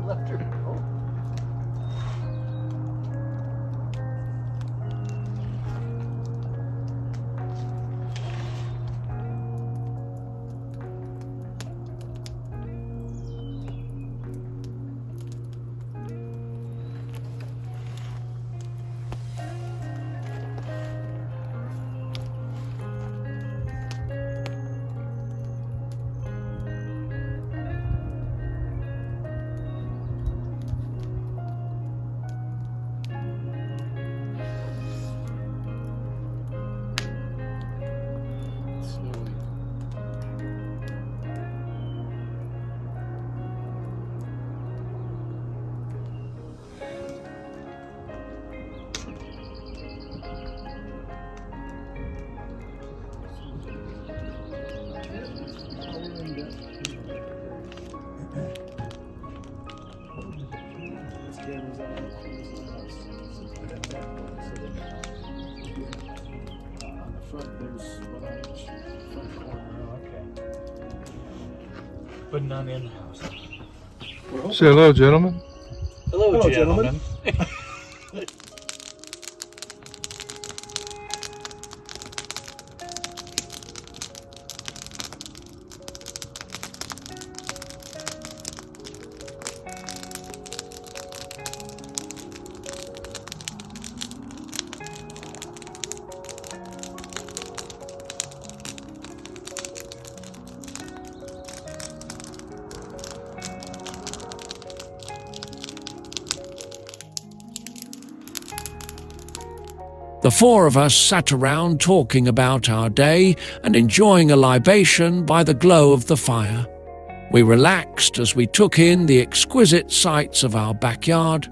Left her. Oh. On the front, there's one on each front corner. Okay. But none in the house. Say hello, gentlemen. Hello, gentlemen. The four of us sat around talking about our day and enjoying a libation by the glow of the fire. We relaxed as we took in the exquisite sights of our backyard.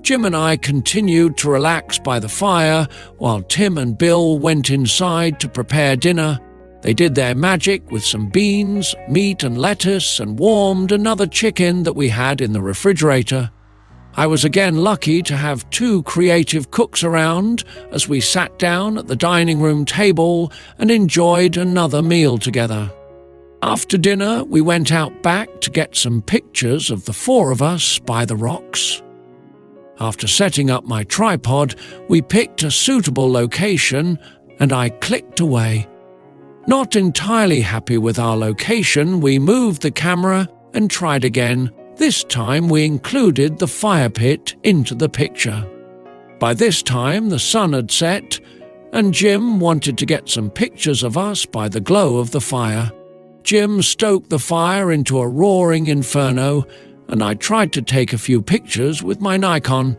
Jim and I continued to relax by the fire while Tim and Bill went inside to prepare dinner. They did their magic with some beans, meat and lettuce and warmed another chicken that we had in the refrigerator. I was again lucky to have two creative cooks around as we sat down at the dining room table and enjoyed another meal together. After dinner, we went out back to get some pictures of the four of us by the rocks. After setting up my tripod, we picked a suitable location and I clicked away. Not entirely happy with our location, we moved the camera and tried again. This time we included the fire pit into the picture. By this time the sun had set, and Jim wanted to get some pictures of us by the glow of the fire. Jim stoked the fire into a roaring inferno, and I tried to take a few pictures with my Nikon.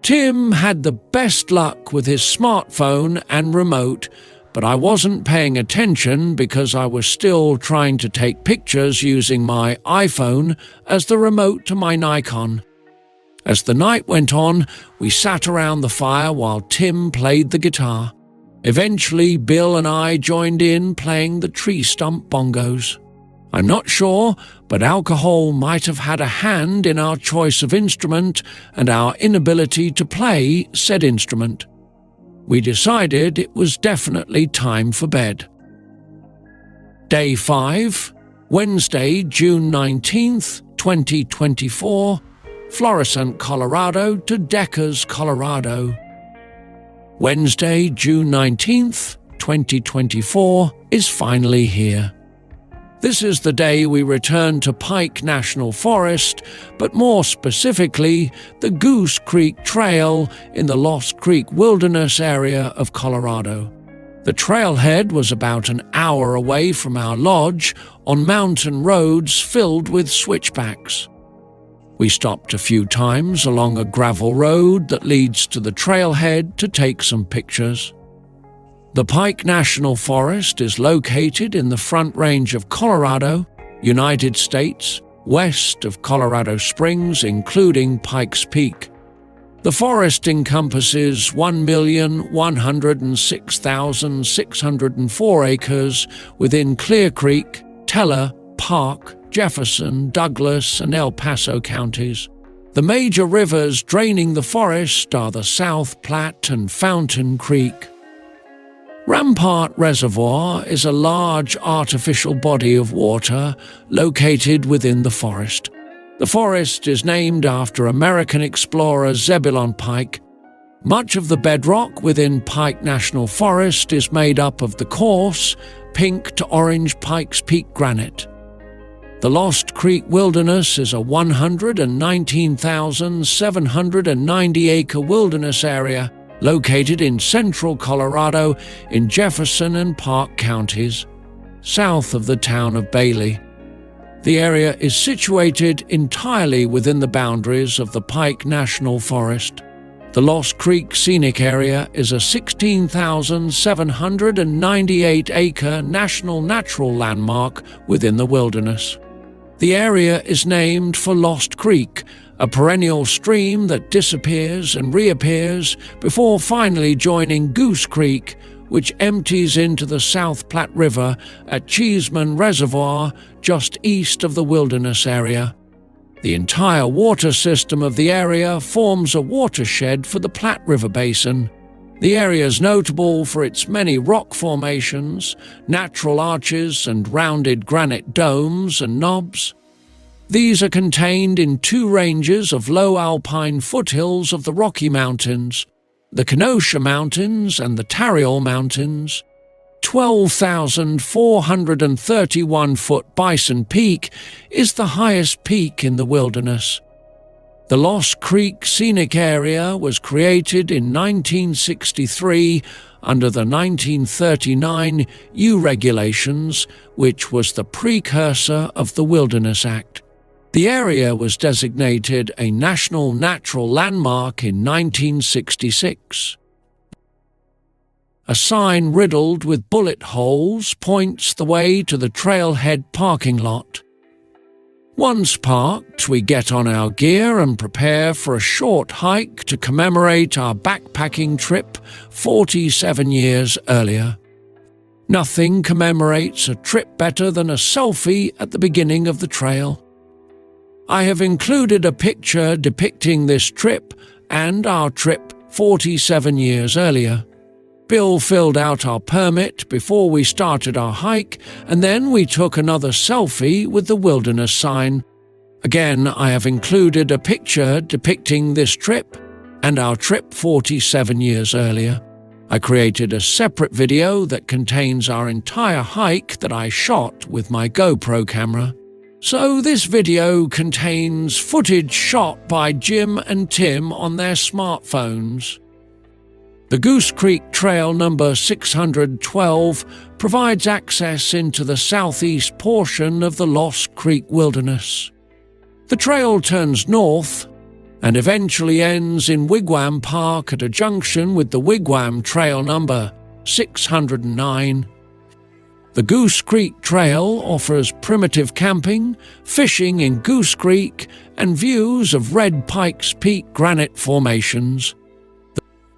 Tim had the best luck with his smartphone and remote, but I wasn't paying attention because I was still trying to take pictures using my iPhone as the remote to my Nikon. As the night went on, we sat around the fire while Tim played the guitar. Eventually, Bill and I joined in playing the tree stump bongos. I'm not sure, but alcohol might have had a hand in our choice of instrument and our inability to play said instrument. We decided it was definitely time for bed. Day 5, Wednesday, June 19th, 2024, Florissant, Colorado to Deckers, Colorado. Wednesday, June 19th, 2024 is finally here. This is the day we return to Pike National Forest, but more specifically, the Goose Creek Trail in the Lost Creek Wilderness area of Colorado. The trailhead was about an hour away from our lodge on mountain roads filled with switchbacks. We stopped a few times along a gravel road that leads to the trailhead to take some pictures. The Pike National Forest is located in the Front Range of Colorado, United States, west of Colorado Springs, including Pikes Peak. The forest encompasses 1,106,604 acres within Clear Creek, Teller, Park, Jefferson, Douglas, and El Paso counties. The major rivers draining the forest are the South Platte and Fountain Creek. Rampart Reservoir is a large artificial body of water located within the forest. The forest is named after American explorer Zebulon Pike. Much of the bedrock within Pike National Forest is made up of the coarse, pink to orange Pikes Peak granite. The Lost Creek Wilderness is a 119,790-acre wilderness area located in central Colorado in Jefferson and Park counties, south of the town of Bailey. The area is situated entirely within the boundaries of the Pike National Forest. The Lost Creek Scenic Area is a 16,798-acre national natural landmark within the wilderness. The area is named for Lost Creek, a perennial stream that disappears and reappears before finally joining Goose Creek, which empties into the South Platte River at Cheeseman Reservoir just east of the wilderness area. The entire water system of the area forms a watershed for the Platte River Basin. The area is notable for its many rock formations, natural arches and rounded granite domes and knobs. These are contained in 2 ranges of low alpine foothills of the Rocky Mountains, the Kenosha Mountains and the Tarryall Mountains. 12,431-foot Bison Peak is the highest peak in the wilderness. The Lost Creek Scenic Area was created in 1963 under the 1939 U Regulations, which was the precursor of the Wilderness Act. The area was designated a National Natural Landmark in 1966. A sign riddled with bullet holes points the way to the trailhead parking lot. Once parked, we get on our gear and prepare for a short hike to commemorate our backpacking trip 47 years earlier. Nothing commemorates a trip better than a selfie at the beginning of the trail. I have included a picture depicting this trip and our trip 47 years earlier. Bill filled out our permit before we started our hike, and then we took another selfie with the wilderness sign. Again, I have included a picture depicting this trip and our trip 47 years earlier. I created a separate video that contains our entire hike that I shot with my GoPro camera. So this video contains footage shot by Jim and Tim on their smartphones. The Goose Creek Trail number 612 provides access into the southeast portion of the Lost Creek Wilderness. The trail turns north and eventually ends in Wigwam Park at a junction with the Wigwam Trail number 609. The Goose Creek Trail offers primitive camping, fishing in Goose Creek, and views of Red Pikes Peak granite formations.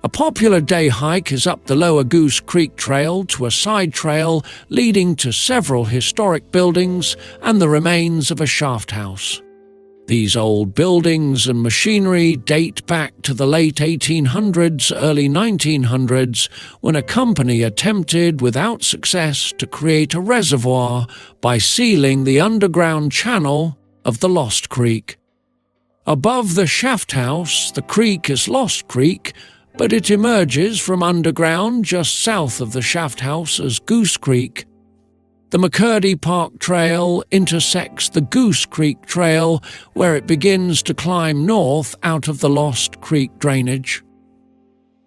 A popular day hike is up the lower Goose Creek Trail to a side trail leading to several historic buildings and the remains of a shaft house. These old buildings and machinery date back to the late 1800s, early 1900s, when a company attempted without success to create a reservoir by sealing the underground channel of the Lost Creek. Above the shaft house, the creek is Lost Creek, but it emerges from underground just south of the shaft house as Goose Creek. The McCurdy Park Trail intersects the Goose Creek Trail, where it begins to climb north out of the Lost Creek drainage.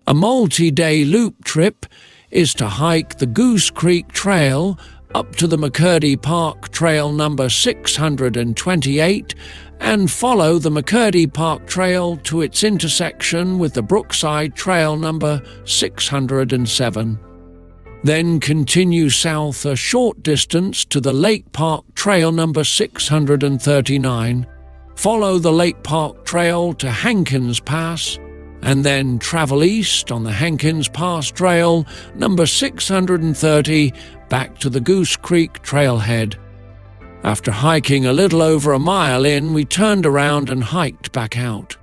A multi-day loop trip is to hike the Goose Creek Trail up to the McCurdy Park Trail number 628 and follow the McCurdy Park Trail to its intersection with the Brookside Trail number 607. Then continue south a short distance to the Lake Park Trail number 639. Follow the Lake Park Trail to Hankins Pass, and then travel east on the Hankins Pass Trail number 630 back to the Goose Creek Trailhead. After hiking a little over a mile in, we turned around and hiked back out.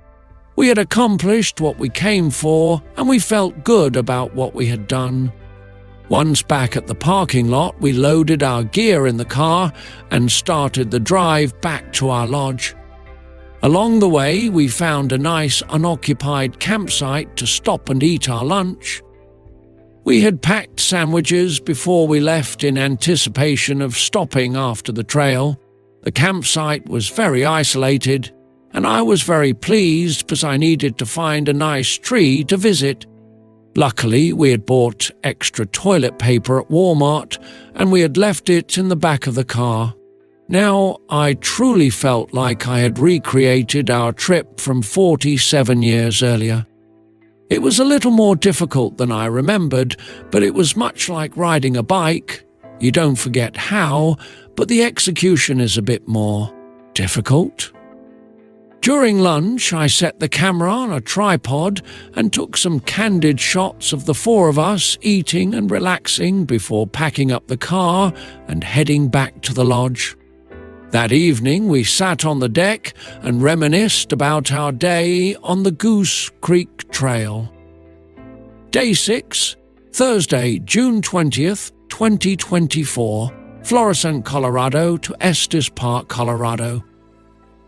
We had accomplished what we came for, and we felt good about what we had done. Once back at the parking lot, we loaded our gear in the car and started the drive back to our lodge. Along the way, we found a nice unoccupied campsite to stop and eat our lunch. We had packed sandwiches before we left in anticipation of stopping after the trail. The campsite was very isolated, and I was very pleased because I needed to find a nice tree to visit. Luckily, we had bought extra toilet paper at Walmart, and we had left it in the back of the car. Now, I truly felt like I had recreated our trip from 47 years earlier. It was a little more difficult than I remembered, but it was much like riding a bike. You don't forget how, but the execution is a bit more difficult. During lunch, I set the camera on a tripod and took some candid shots of the four of us eating and relaxing before packing up the car and heading back to the lodge. That evening we sat on the deck and reminisced about our day on the Goose Creek Trail. Day 6, Thursday, June 20th, 2024, Florissant, Colorado to Estes Park, Colorado.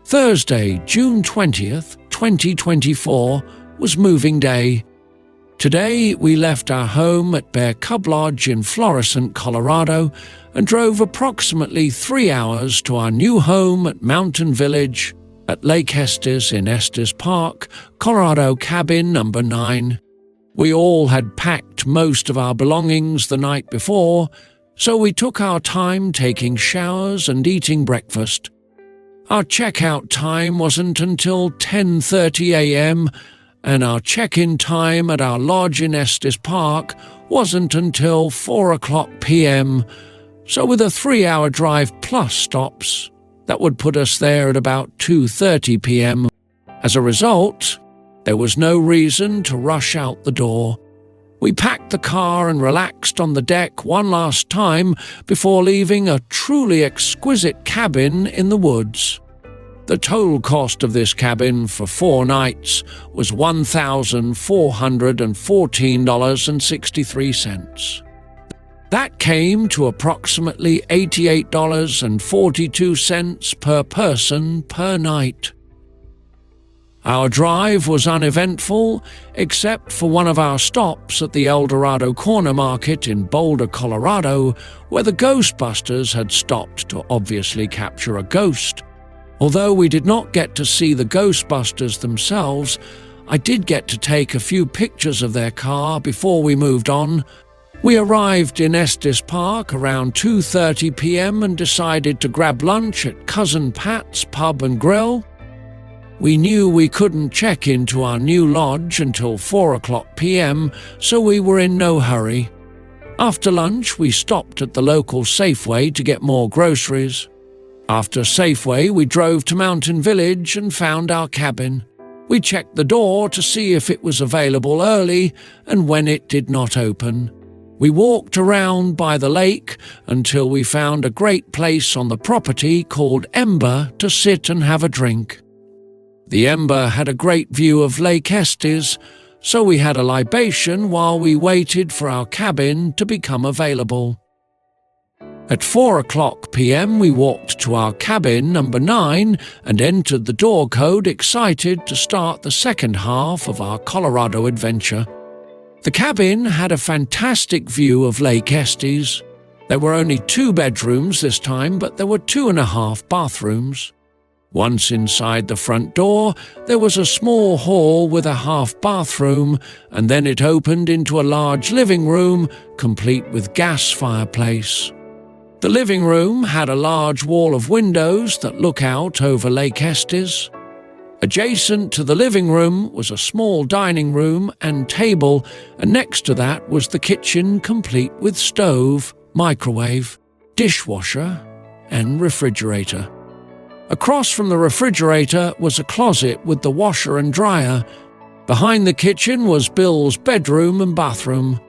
Thursday, June 20th, 2024, was moving day. Today we left our home at Bear Cub Lodge in Florissant, Colorado, and drove approximately 3 hours to our new home at Mountain Village at Lake Estes in Estes Park, Colorado, cabin number 9. We all had packed most of our belongings the night before, so we took our time taking showers and eating breakfast. Our checkout time wasn't until 10:30 a.m., and our check-in time at our lodge in Estes Park wasn't until 4 o'clock p.m., so with a 3-hour drive plus stops, that would put us there at about 2:30 p.m. As a result, there was no reason to rush out the door. We packed the car and relaxed on the deck one last time before leaving a truly exquisite cabin in the woods. The total cost of this cabin for 4 nights was $1,414.63. That came to approximately $88.42 per person per night. Our drive was uneventful, except for one of our stops at the El Dorado Corner Market in Boulder, Colorado, where the Ghostbusters had stopped to obviously capture a ghost. Although we did not get to see the Ghostbusters themselves, I did get to take a few pictures of their car before we moved on. We arrived in Estes Park around 2:30 p.m. and decided to grab lunch at Cousin Pat's Pub and Grill. We knew we couldn't check into our new lodge until 4 o'clock p.m., so we were in no hurry. After lunch, we stopped at the local Safeway to get more groceries. After Safeway, we drove to Mountain Village and found our cabin. We checked the door to see if it was available early, and when it did not open, we walked around by the lake until we found a great place on the property called Ember to sit and have a drink. The Ember had a great view of Lake Estes, so we had a libation while we waited for our cabin to become available. At 4 o'clock p.m. we walked to our cabin number 9 and entered the door code, excited to start the second half of our Colorado adventure. The cabin had a fantastic view of Lake Estes. There were only 2 bedrooms this time, but there were 2.5 bathrooms. Once inside the front door, there was a small hall with a half bathroom, and then it opened into a large living room, complete with gas fireplace. The living room had a large wall of windows that look out over Lake Estes. Adjacent to the living room was a small dining room and table, and next to that was the kitchen, complete with stove, microwave, dishwasher, and refrigerator. Across from the refrigerator was a closet with the washer and dryer. Behind the kitchen was Bill's bedroom and bathroom.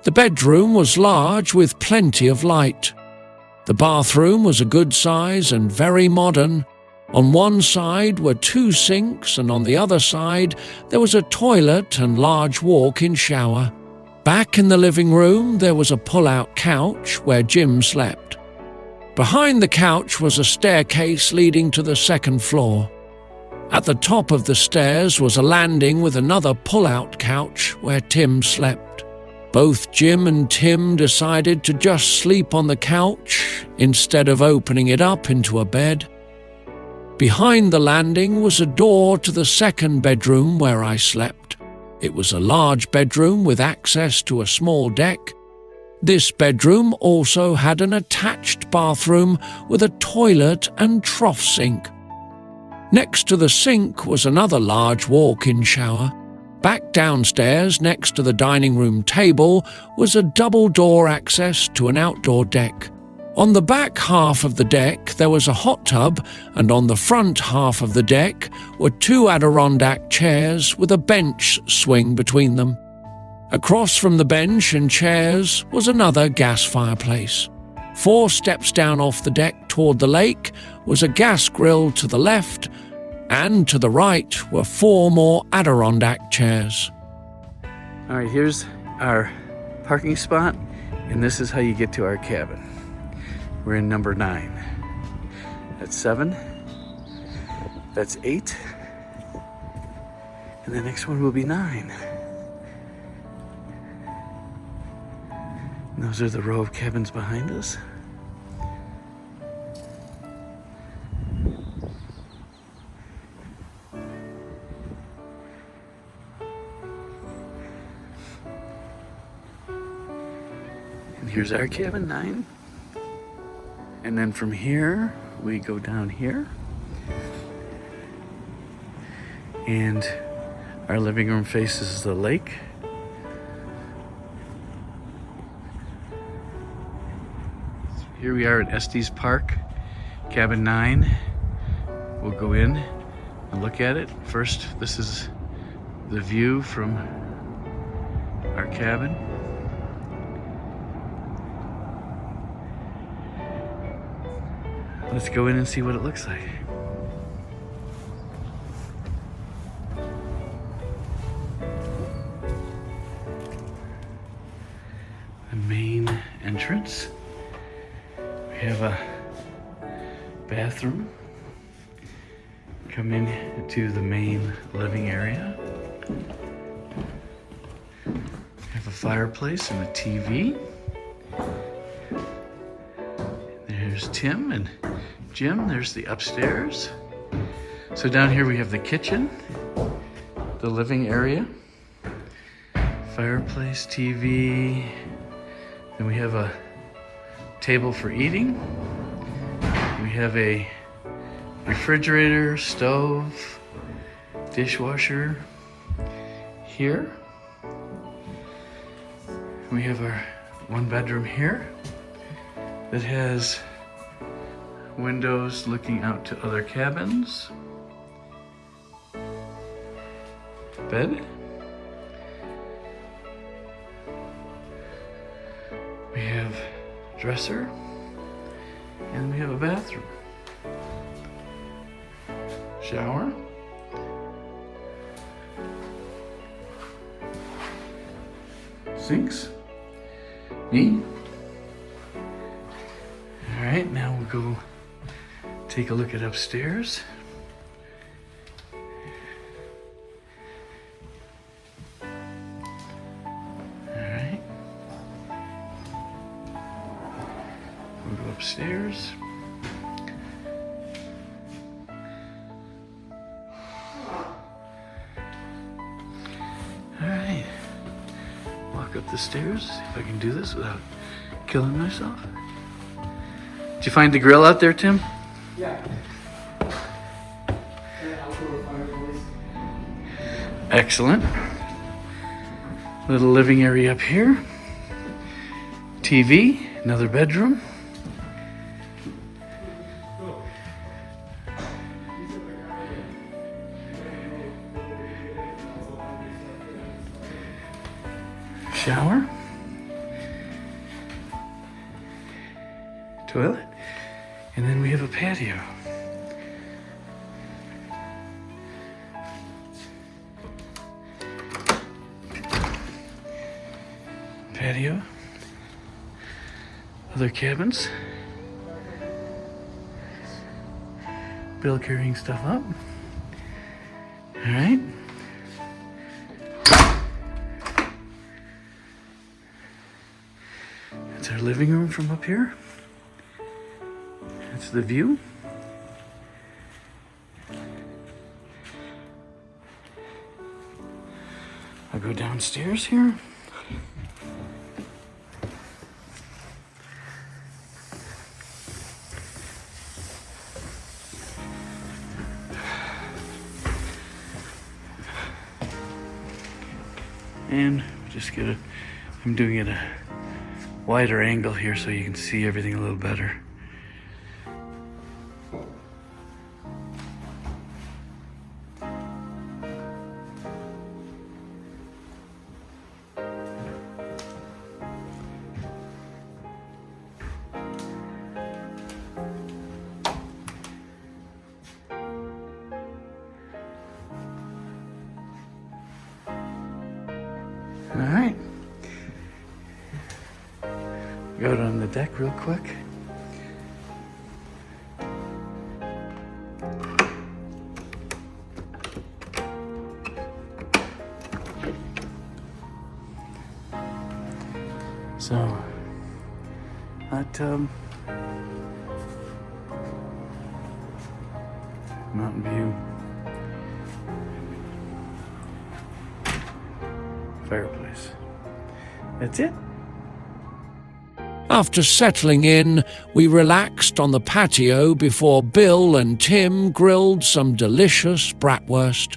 The bedroom was large with plenty of light. The bathroom was a good size and very modern. On one side were 2 sinks, and on the other side there was a toilet and large walk-in shower. Back in the living room there was a pull-out couch where Jim slept. Behind the couch was a staircase leading to the second floor. At the top of the stairs was a landing with another pull-out couch where Tim slept. Both Jim and Tim decided to just sleep on the couch instead of opening it up into a bed. Behind the landing was a door to the second bedroom where I slept. It was a large bedroom with access to a small deck. This bedroom also had an attached bathroom with a toilet and trough sink. Next to the sink was another large walk-in shower. Back downstairs, next to the dining room table, was a double-door access to an outdoor deck. On the back half of the deck there was a hot tub, and on the front half of the deck were 2 Adirondack chairs with a bench swing between them. Across from the bench and chairs was another gas fireplace. 4 steps down off the deck toward the lake was a gas grill to the left, and to the right were 4 more Adirondack chairs. All right, here's our parking spot, and this is how you get to our cabin. We're in number 9. That's 7. That's 8. And the next one will be 9. And those are the row of cabins behind us. And here's our cabin, 9. And then from here, we go down here. And our living room faces the lake. So here we are at Estes Park, cabin 9. We'll go in and look at it. First, this is the view from our cabin. Let's go in and see what it looks like. The main entrance. We have a bathroom. Come in to the main living area. We have a fireplace and a TV. There's Tim and Jim. There's the upstairs. So down here we have the kitchen, the living area, fireplace, TV. Then we have a table for eating. We have a refrigerator, stove, dishwasher here. We have our 1 bedroom here that has windows looking out to other cabins. Bed. We have dresser, and we have a bathroom. Shower. Sinks. Me. All right, now we'll go take a look at upstairs. Alright. We'll go upstairs. Alright. Walk up the stairs, see if I can do this without killing myself. Did you find the grill out there, Tim? Yeah. Excellent. Little living area up here. TV, another bedroom. Shower. Toilet. And then we have a patio. Patio. Other cabins. Bill carrying stuff up. All right. That's our living room from up here. That's the view. I'll go downstairs here. And just I'm doing it a wider angle here so you can see everything a little better. All right. Go out on the deck real quick. So, that mountain view, fireplace. That's it. After settling in, we relaxed on the patio before Bill and Tim grilled some delicious bratwurst.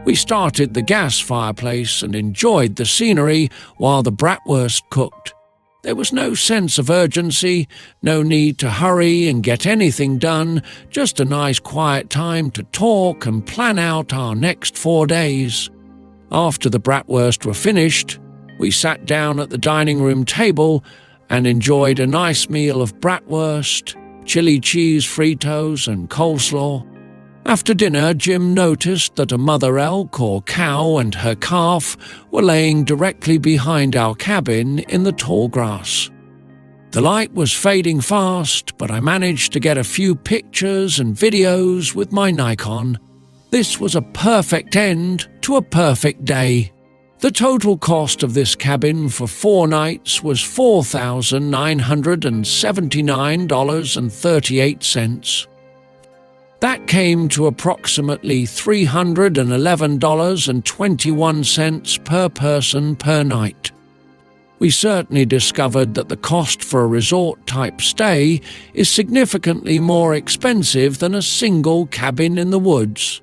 We started the gas fireplace and enjoyed the scenery while the bratwurst cooked. There was no sense of urgency, no need to hurry and get anything done, just a nice quiet time to talk and plan out our next 4 days. After the bratwurst were finished, we sat down at the dining room table and enjoyed a nice meal of bratwurst, chili cheese fritos and coleslaw. After dinner, Jim noticed that a mother elk or cow and her calf were laying directly behind our cabin in the tall grass. The light was fading fast, but I managed to get a few pictures and videos with my Nikon. This was a perfect end to a perfect day. The total cost of this cabin for 4 nights was $4,979.38. That came to approximately $311.21 per person per night. We certainly discovered that the cost for a resort-type stay is significantly more expensive than a single cabin in the woods.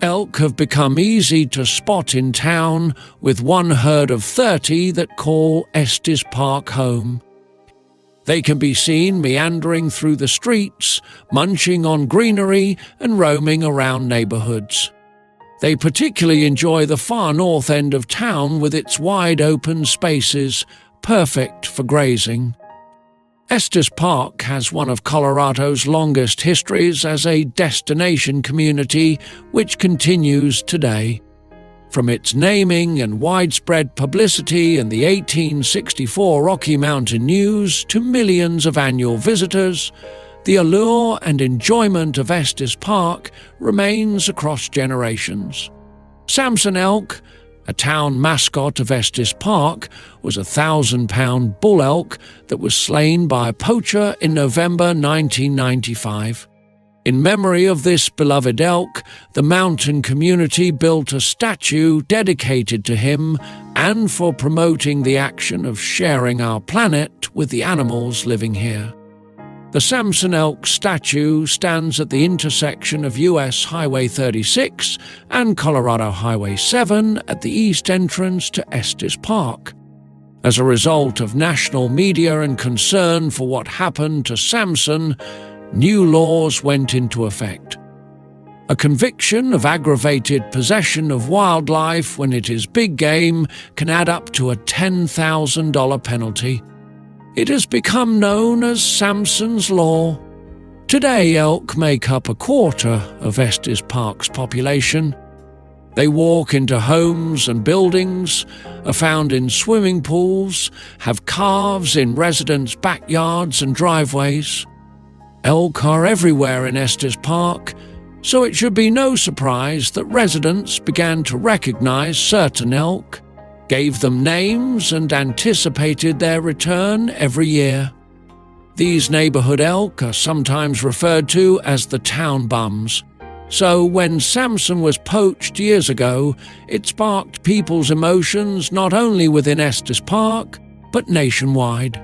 Elk have become easy to spot in town, with one herd of 30 that call Estes Park home. They can be seen meandering through the streets, munching on greenery and roaming around neighborhoods. They particularly enjoy the far north end of town with its wide open spaces, perfect for grazing. Estes Park has one of Colorado's longest histories as a destination community, which continues today. From its naming and widespread publicity in the 1864 Rocky Mountain News to millions of annual visitors, the allure and enjoyment of Estes Park remains across generations. Samson elk, a town mascot of Estes Park, was a 1,000-pound bull elk that was slain by a poacher in November 1995. In memory of this beloved elk, the mountain community built a statue dedicated to him and for promoting the action of sharing our planet with the animals living here. The Samson elk statue stands at the intersection of US Highway 36 and Colorado Highway 7 at the east entrance to Estes Park. As a result of national media and concern for what happened to Samson, new laws went into effect. A conviction of aggravated possession of wildlife when it is big game can add up to a $10,000 penalty. It has become known as Samson's Law. Today, elk make up a quarter of Estes Park's population. They walk into homes and buildings, are found in swimming pools, have calves in residents' backyards and driveways. Elk are everywhere in Estes Park, so it should be no surprise that residents began to recognize certain elk, gave them names and anticipated their return every year. These neighborhood elk are sometimes referred to as the town bums. So when Samson was poached years ago, it sparked people's emotions not only within Estes Park, but nationwide.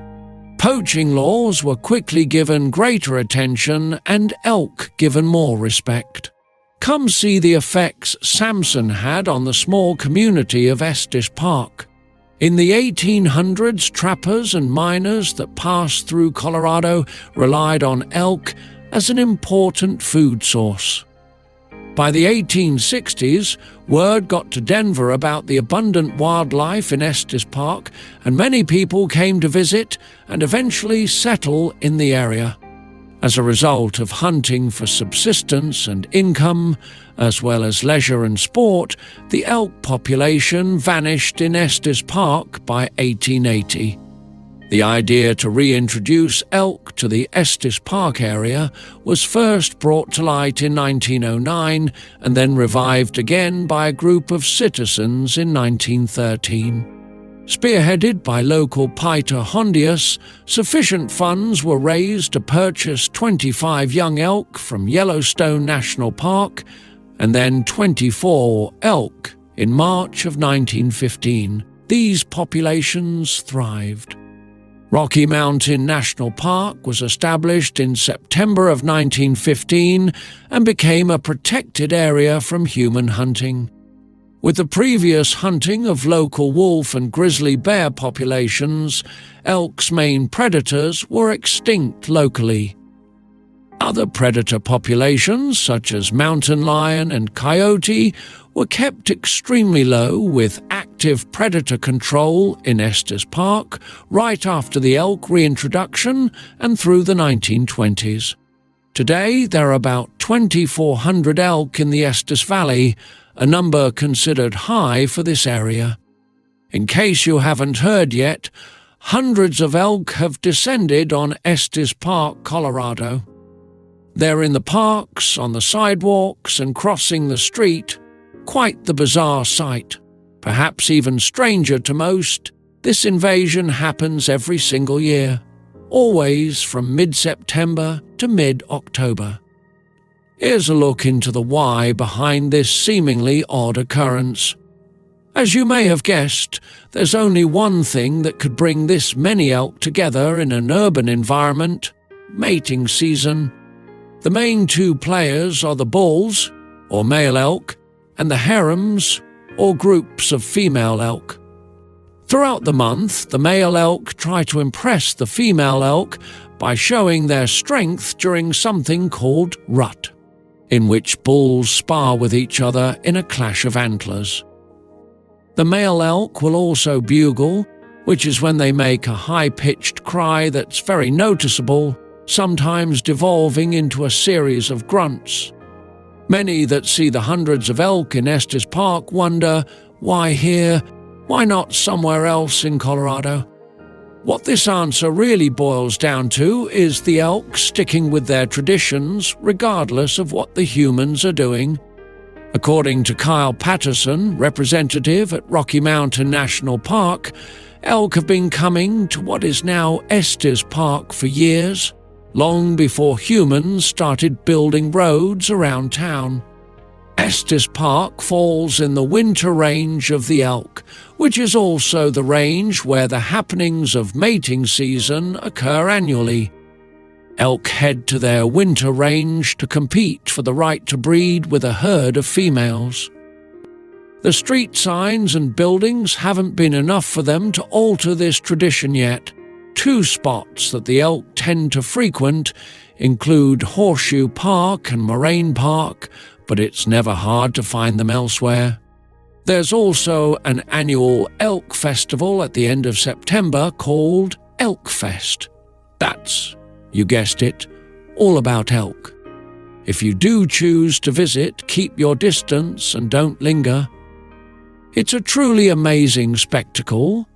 Poaching laws were quickly given greater attention and elk given more respect. Come see the effects Samson had on the small community of Estes Park. In the 1800s, trappers and miners that passed through Colorado relied on elk as an important food source. By the 1860s, word got to Denver about the abundant wildlife in Estes Park, and many people came to visit and eventually settle in the area. As a result of hunting for subsistence and income, as well as leisure and sport, the elk population vanished in Estes Park by 1880. The idea to reintroduce elk to the Estes Park area was first brought to light in 1909 and then revived again by a group of citizens in 1913. Spearheaded by local Peter Hondius, sufficient funds were raised to purchase 25 young elk from Yellowstone National Park and then 24 elk in March of 1915. These populations thrived. Rocky Mountain National Park was established in September of 1915 and became a protected area from human hunting. With the previous hunting of local wolf and grizzly bear populations, elk's main predators were extinct locally. Other predator populations, such as mountain lion and coyote, were kept extremely low with active predator control in Estes Park right after the elk reintroduction and through the 1920s. Today, there are about 2,400 elk in the Estes Valley, a number considered high for this area. In case you haven't heard yet, hundreds of elk have descended on Estes Park, Colorado. They're in the parks, on the sidewalks, and crossing the street. Quite the bizarre sight. Perhaps even stranger to most, this invasion happens every single year, always from mid-September to mid-October. Here's a look into the why behind this seemingly odd occurrence. As you may have guessed, there's only one thing that could bring this many elk together in an urban environment: mating season. The main two players are the bulls, or male elk, and the harems, or groups of female elk. Throughout the month, the male elk try to impress the female elk by showing their strength during something called rut, in which bulls spar with each other in a clash of antlers. The male elk will also bugle, which is when they make a high-pitched cry that's very noticeable, sometimes devolving into a series of grunts. Many that see the hundreds of elk in Estes Park wonder, why here? Why not somewhere else in Colorado? What this answer really boils down to is the elk sticking with their traditions regardless of what the humans are doing. According to Kyle Patterson, representative at Rocky Mountain National Park, elk have been coming to what is now Estes Park for years, long before humans started building roads around town. Estes Park falls in the winter range of the elk, which is also the range where the happenings of mating season occur annually. Elk head to their winter range to compete for the right to breed with a herd of females. The street signs and buildings haven't been enough for them to alter this tradition yet. Two spots that the elk tend to frequent include Horseshoe Park and Moraine Park, but it's never hard to find them elsewhere. There's also an annual elk festival at the end of September called Elk Fest. That's, you guessed it, all about elk. If you do choose to visit, keep your distance and don't linger. It's a truly amazing spectacle,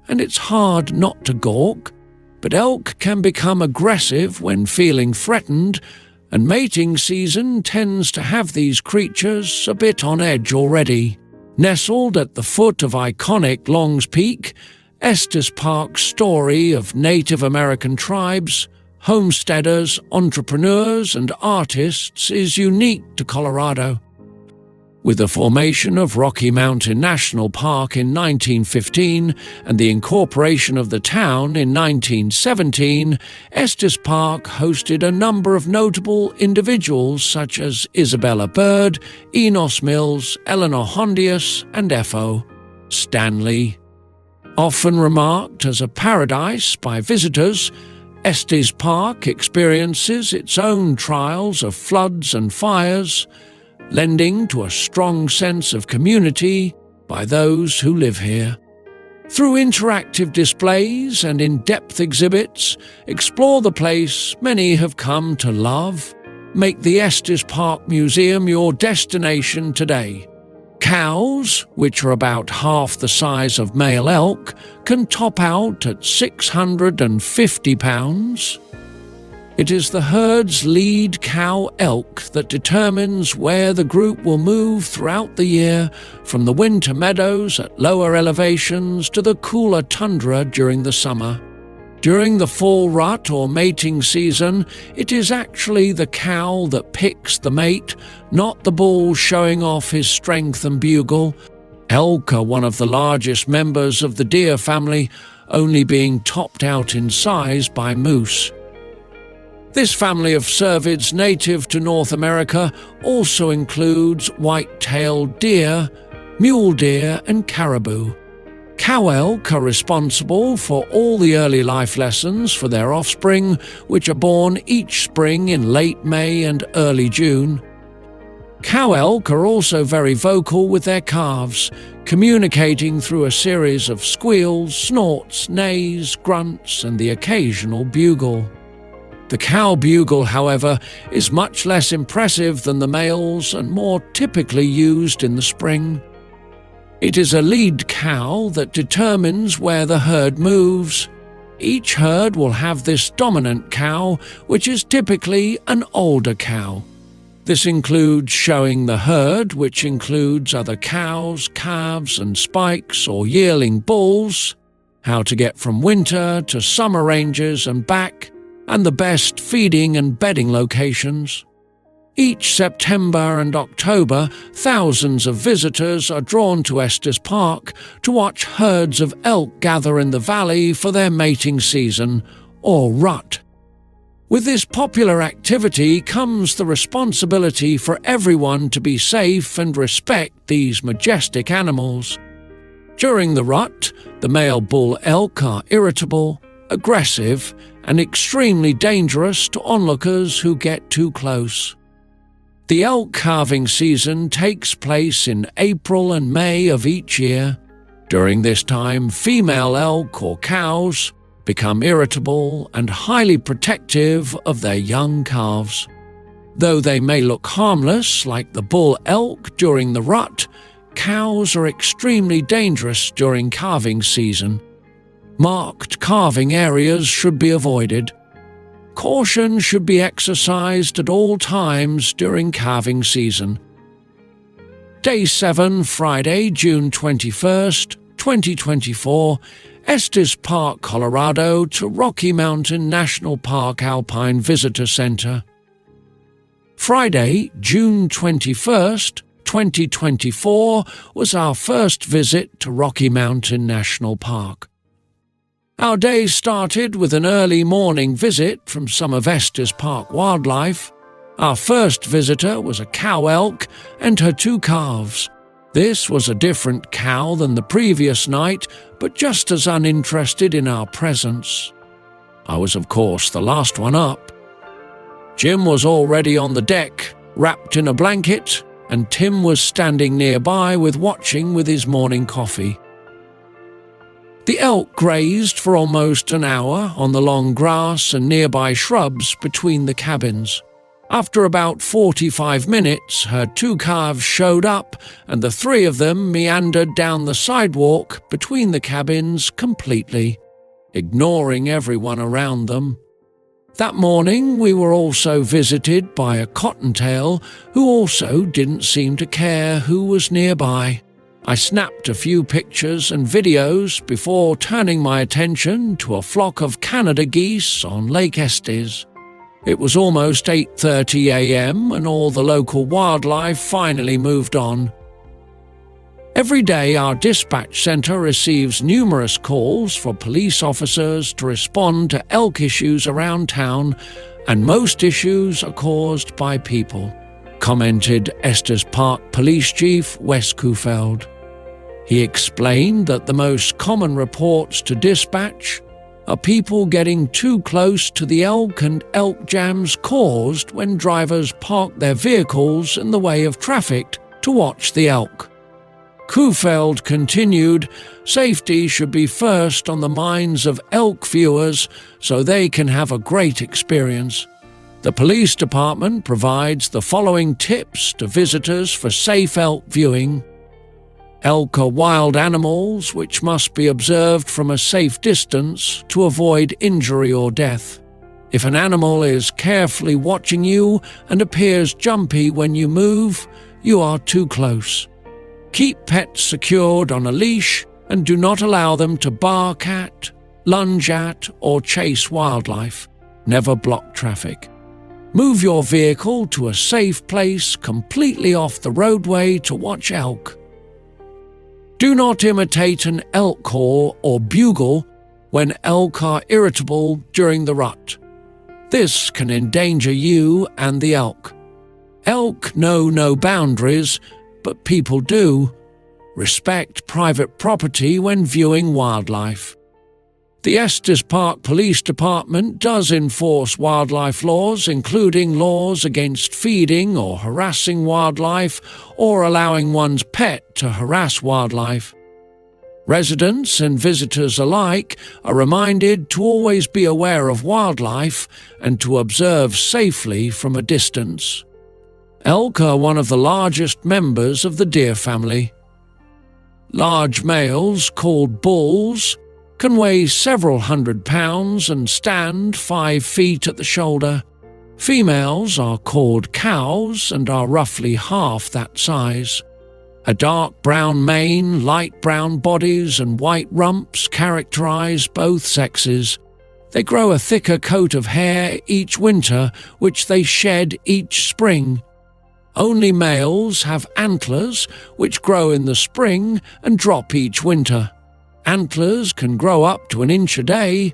and it's hard not to gawk, but elk can become aggressive when feeling threatened, and mating season tends to have these creatures a bit on edge already. Nestled at the foot of iconic Long's Peak, Estes Park's story of Native American tribes, homesteaders, entrepreneurs, and artists is unique to Colorado. With the formation of Rocky Mountain National Park in 1915 and the incorporation of the town in 1917, Estes Park hosted a number of notable individuals such as Isabella Bird, Enos Mills, Eleanor Hondius, and F.O. Stanley. Often remarked as a paradise by visitors, Estes Park experiences its own trials of floods and fires, lending to a strong sense of community by those who live here. Through interactive displays and in-depth exhibits, explore the place many have come to love. Make the Estes Park Museum your destination today. Cows, which are about half the size of male elk, can top out at 650 pounds. It is the herd's lead cow elk that determines where the group will move throughout the year, from the winter meadows at lower elevations to the cooler tundra during the summer. During the fall rut or mating season, it is actually the cow that picks the mate, not the bull showing off his strength and bugle. Elk are one of the largest members of the deer family, only being topped out in size by moose. This family of cervids native to North America also includes white-tailed deer, mule deer and caribou. Cow elk are responsible for all the early life lessons for their offspring, which are born each spring in late May and early June. Cow elk are also very vocal with their calves, communicating through a series of squeals, snorts, neighs, grunts and the occasional bugle. The cow bugle, however, is much less impressive than the male's and more typically used in the spring. It is a lead cow that determines where the herd moves. Each herd will have this dominant cow, which is typically an older cow. This includes showing the herd, which includes other cows, calves and spikes or yearling bulls, how to get from winter to summer ranges and back, and the best feeding and bedding locations. Each September and October, thousands of visitors are drawn to Estes Park to watch herds of elk gather in the valley for their mating season, or rut. With this popular activity comes the responsibility for everyone to be safe and respect these majestic animals. During the rut, the male bull elk are irritable, aggressive, and extremely dangerous to onlookers who get too close. The elk calving season takes place in April and May of each year. During this time, female elk or cows become irritable and highly protective of their young calves. Though they may look harmless like the bull elk during the rut, cows are extremely dangerous during calving season. Marked calving areas should be avoided. Caution should be exercised at all times during calving season. Day 7, Friday, June 21st, 2024, Estes Park, Colorado to Rocky Mountain National Park Alpine Visitor Center. Friday, June 21st, 2024, was our first visit to Rocky Mountain National Park. Our day started with an early morning visit from some of Estes Park wildlife. Our first visitor was a cow elk and her 2 calves. This was a different cow than the previous night, but just as uninterested in our presence. I was, of course, the last one up. Jim was already on the deck, wrapped in a blanket, and Tim was standing nearby watching with his morning coffee. The elk grazed for almost an hour on the long grass and nearby shrubs between the cabins. After about 45 minutes, her 2 calves showed up, and the 3 of them meandered down the sidewalk between the cabins completely, ignoring everyone around them. That morning, we were also visited by a cottontail who also didn't seem to care who was nearby. I snapped a few pictures and videos before turning my attention to a flock of Canada geese on Lake Estes. It was almost 8:30 a.m. and all the local wildlife finally moved on. Every day our dispatch center receives numerous calls for police officers to respond to elk issues around town, and most issues are caused by people, commented Estes Park Police Chief Wes Kufeld. He explained that the most common reports to dispatch are people getting too close to the elk and elk jams caused when drivers park their vehicles in the way of traffic to watch the elk. Kuhfeld continued, "Safety should be first on the minds of elk viewers so they can have a great experience. The police department provides the following tips to visitors for safe elk viewing. Elk are wild animals which must be observed from a safe distance to avoid injury or death. If an animal is carefully watching you and appears jumpy when you move, you are too close. Keep pets secured on a leash and do not allow them to bark at, lunge at, or chase wildlife. Never block traffic. Move your vehicle to a safe place completely off the roadway to watch elk. Do not imitate an elk call or bugle when elk are irritable during the rut. This can endanger you and the elk. Elk know no boundaries, but people do. Respect private property when viewing wildlife. The Estes Park Police Department does enforce wildlife laws, including laws against feeding or harassing wildlife or allowing one's pet to harass wildlife. Residents and visitors alike are reminded to always be aware of wildlife and to observe safely from a distance. Elk are one of the largest members of the deer family. Large males, called bulls, can weigh several hundred pounds and stand 5 feet at the shoulder. Females are called cows and are roughly half that size. A dark brown mane, light brown bodies, and white rumps characterize both sexes. They grow a thicker coat of hair each winter, which they shed each spring. Only males have antlers, which grow in the spring and drop each winter. Antlers can grow up to 1 inch a day.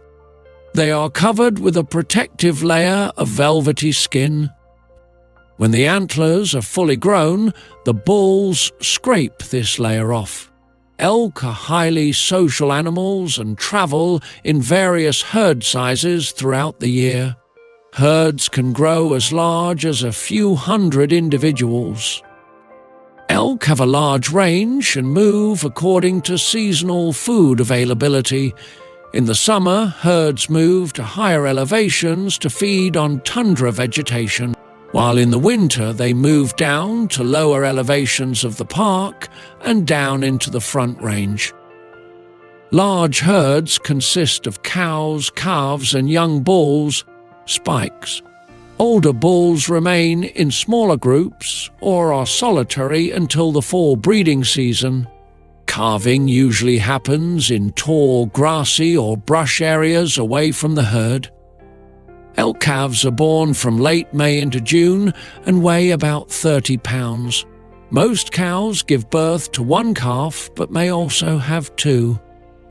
They are covered with a protective layer of velvety skin. When the antlers are fully grown, the bulls scrape this layer off. Elk are highly social animals and travel in various herd sizes throughout the year. Herds can grow as large as a few hundred individuals. Elk have a large range and move according to seasonal food availability. In the summer, herds move to higher elevations to feed on tundra vegetation, while in the winter they move down to lower elevations of the park and down into the Front Range. Large herds consist of cows, calves, and young bulls, spikes. Older bulls remain in smaller groups or are solitary until the fall breeding season. Calving usually happens in tall, grassy or brush areas away from the herd. Elk calves are born from late May into June and weigh about 30 pounds. Most cows give birth to 1 calf but may also have 2.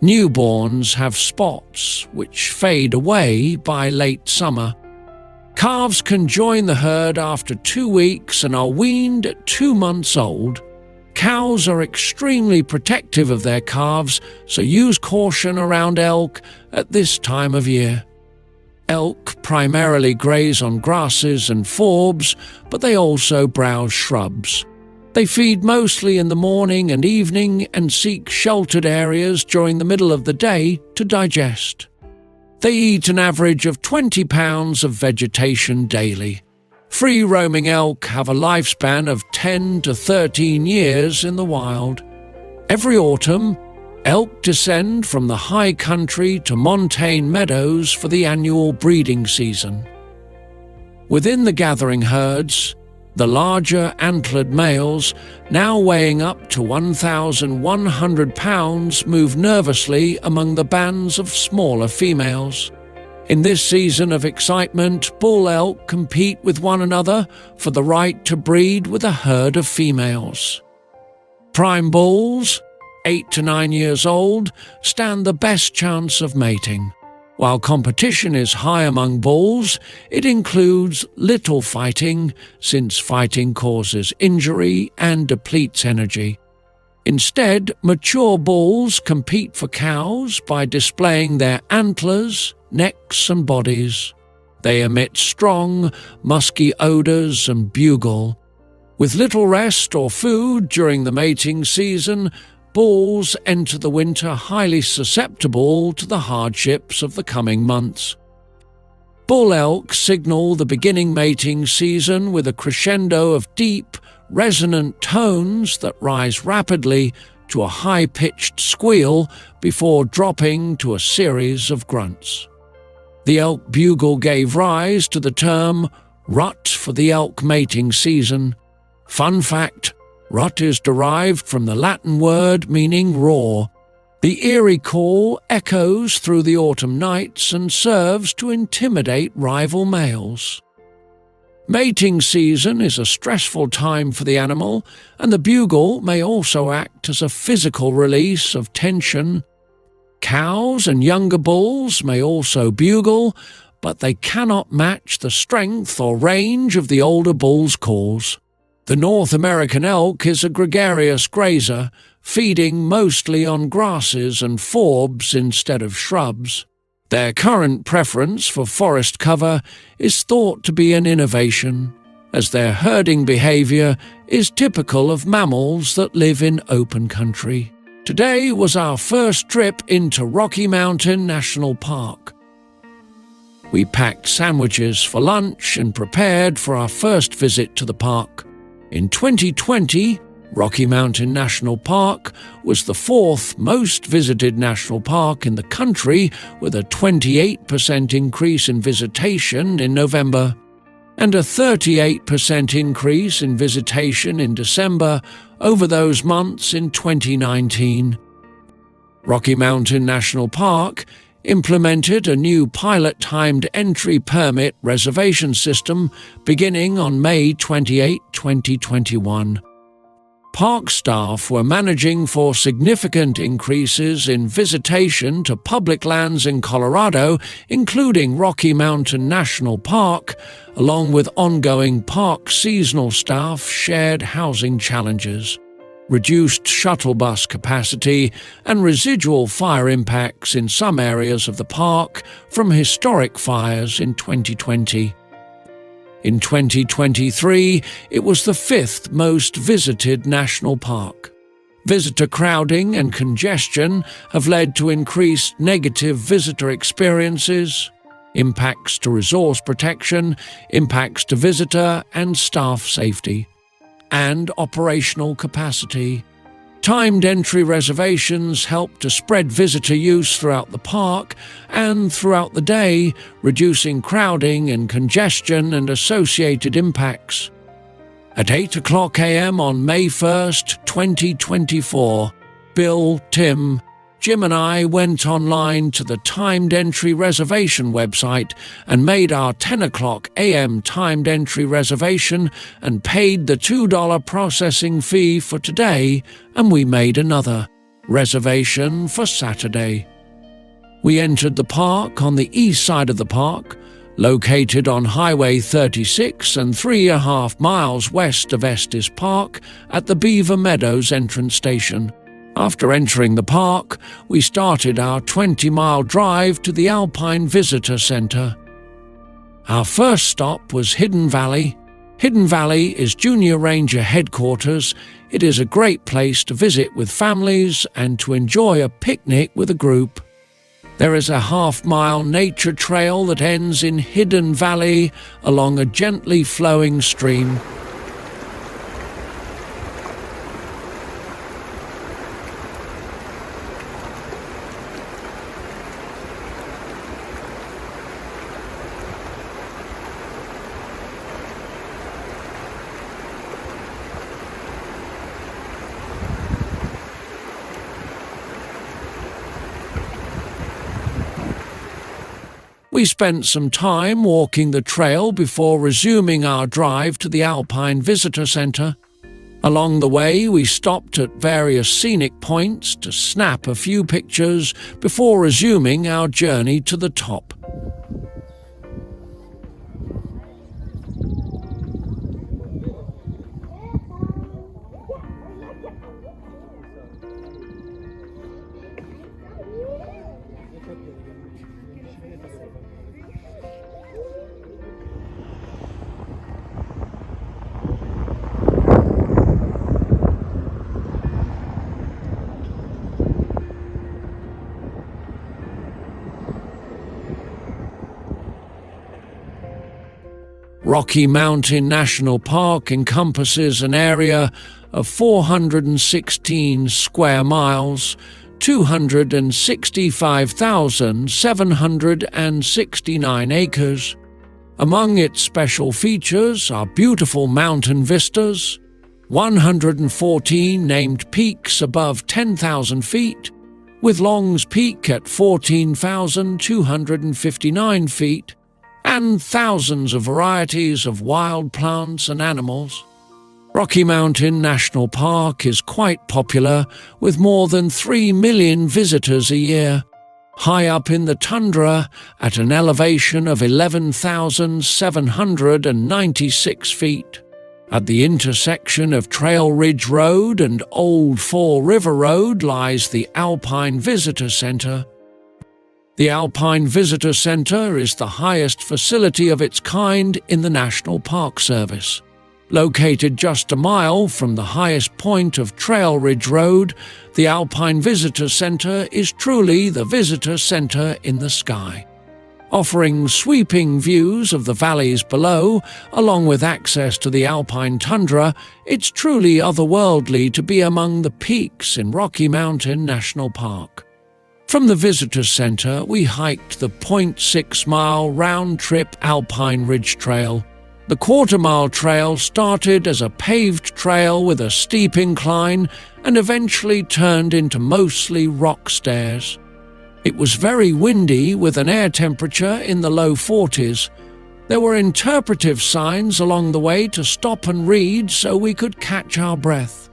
Newborns have spots which fade away by late summer. Calves can join the herd after 2 weeks and are weaned at 2 months old. Cows are extremely protective of their calves, so use caution around elk at this time of year. Elk primarily graze on grasses and forbs, but they also browse shrubs. They feed mostly in the morning and evening and seek sheltered areas during the middle of the day to digest. They eat an average of 20 pounds of vegetation daily. Free-roaming elk have a lifespan of 10 to 13 years in the wild. Every autumn, elk descend from the high country to montane meadows for the annual breeding season. Within the gathering herds, the larger antlered males, now weighing up to 1,100 pounds, move nervously among the bands of smaller females. In this season of excitement, bull elk compete with one another for the right to breed with a herd of females. Prime bulls, 8 to 9 years old, stand the best chance of mating. While competition is high among bulls, it includes little fighting, since fighting causes injury and depletes energy. Instead, mature bulls compete for cows by displaying their antlers, necks, and bodies. They emit strong, musky odors and bugle. With little rest or food during the mating season, bulls enter the winter highly susceptible to the hardships of the coming months. Bull elk signal the beginning mating season with a crescendo of deep, resonant tones that rise rapidly to a high-pitched squeal before dropping to a series of grunts. The elk bugle gave rise to the term rut for the elk mating season. Fun fact, rut is derived from the Latin word meaning roar. The eerie call echoes through the autumn nights and serves to intimidate rival males. Mating season is a stressful time for the animal, and the bugle may also act as a physical release of tension. Cows and younger bulls may also bugle, but they cannot match the strength or range of the older bull's calls. The North American elk is a gregarious grazer, feeding mostly on grasses and forbs instead of shrubs. Their current preference for forest cover is thought to be an innovation, as their herding behavior is typical of mammals that live in open country. Today was our first trip into Rocky Mountain National Park. We packed sandwiches for lunch and prepared for our first visit to the park. In 2020, Rocky Mountain National Park was the fourth most visited national park in the country, with a 28% increase in visitation in November and a 38% increase in visitation in December over those months in 2019. Rocky Mountain National Park implemented a new pilot-timed entry permit reservation system beginning on May 28, 2021. Park staff were managing for significant increases in visitation to public lands in Colorado, including Rocky Mountain National Park, along with ongoing park seasonal staff shared housing challenges, reduced shuttle bus capacity, and residual fire impacts in some areas of the park from historic fires in 2020. In 2023, it was the fifth most visited national park. Visitor crowding and congestion have led to increased negative visitor experiences, impacts to resource protection, impacts to visitor and staff safety, and operational capacity. Timed entry reservations help to spread visitor use throughout the park and throughout the day, reducing crowding and congestion and associated impacts. At 8:00 a.m. on May 1st, 2024, Bill, Tim, Jim and I went online to the timed entry reservation website and made our 10:00 a.m. timed entry reservation and paid the $2 processing fee for today, and we made another reservation for Saturday. We entered the park on the east side of the park, located on Highway 36 and 3.5 miles west of Estes Park at the Beaver Meadows entrance station. After entering the park, we started our 20-mile drive to the Alpine Visitor Center. Our first stop was Hidden Valley. Hidden Valley is Junior Ranger headquarters. It is a great place to visit with families and to enjoy a picnic with a group. There is a half-mile nature trail that ends in Hidden Valley along a gently flowing stream. We spent some time walking the trail before resuming our drive to the Alpine Visitor Center. Along the way, we stopped at various scenic points to snap a few pictures before resuming our journey to the top. Rocky Mountain National Park encompasses an area of 416 square miles, 265,769 acres. Among its special features are beautiful mountain vistas, 114 named peaks above 10,000 feet, with Long's Peak at 14,259 feet, and thousands of varieties of wild plants and animals. Rocky Mountain National Park is quite popular, with more than 3 million visitors a year. High up in the tundra, at an elevation of 11,796 feet. At the intersection of Trail Ridge Road and Old Fall River Road lies the Alpine Visitor Center. The Alpine Visitor Center is the highest facility of its kind in the National Park Service. Located just a mile from the highest point of Trail Ridge Road, the Alpine Visitor Center is truly the visitor center in the sky. Offering sweeping views of the valleys below, along with access to the alpine tundra, it's truly otherworldly to be among the peaks in Rocky Mountain National Park. From the Visitor Center, we hiked the 0.6-mile round-trip Alpine Ridge Trail. The quarter-mile trail started as a paved trail with a steep incline and eventually turned into mostly rock stairs. It was very windy with an air temperature in the low 40s. There were interpretive signs along the way to stop and read so we could catch our breath.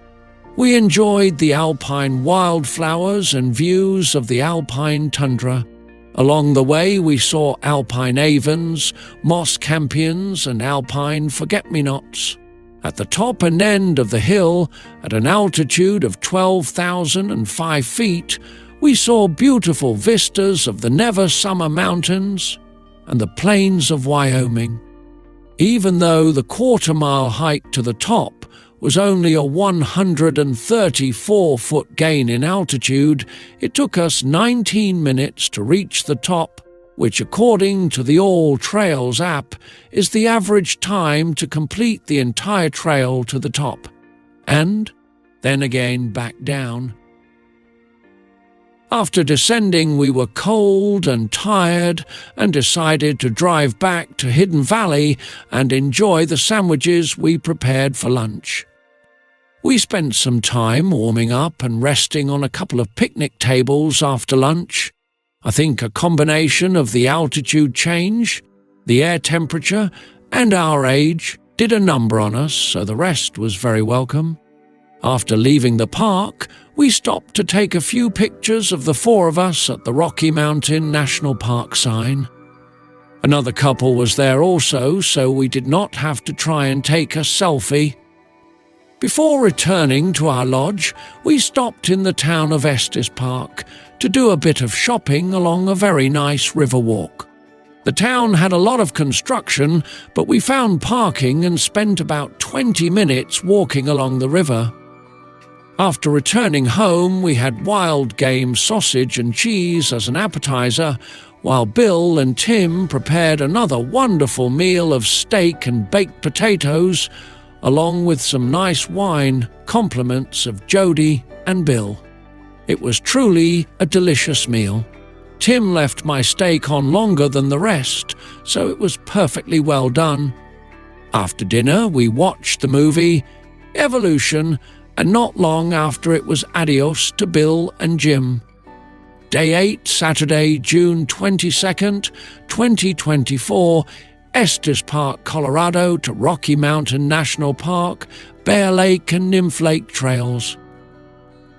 We enjoyed the alpine wildflowers and views of the alpine tundra. Along the way we saw alpine avens, moss campions and alpine forget-me-nots. At the top and end of the hill, at an altitude of 12,005 feet, we saw beautiful vistas of the Never Summer Mountains and the plains of Wyoming. Even though the quarter-mile hike to the top was only a 134-foot gain in altitude, it took us 19 minutes to reach the top, which according to the All Trails app is the average time to complete the entire trail to the top, and then again back down. After descending, we were cold and tired and decided to drive back to Hidden Valley and enjoy the sandwiches we prepared for lunch. We spent some time warming up and resting on a couple of picnic tables after lunch. I think a combination of the altitude change, the air temperature, and our age did a number on us, so the rest was very welcome. After leaving the park, we stopped to take a few pictures of the four of us at the Rocky Mountain National Park sign. Another couple was there also, so we did not have to try and take a selfie. Before returning to our lodge, we stopped in the town of Estes Park to do a bit of shopping along a very nice river walk. The town had a lot of construction, but we found parking and spent about 20 minutes walking along the river. After returning home, we had wild game sausage and cheese as an appetizer, while Bill and Tim prepared another wonderful meal of steak and baked potatoes, along with some nice wine, compliments of Jody and Bill. It was truly a delicious meal. Tim left my steak on longer than the rest, so it was perfectly well done. After dinner, we watched the movie Evolution, and not long after it was adios to Bill and Jim. Day 8, Saturday, June 22nd, 2024, Estes Park, Colorado to Rocky Mountain National Park, Bear Lake and Nymph Lake trails.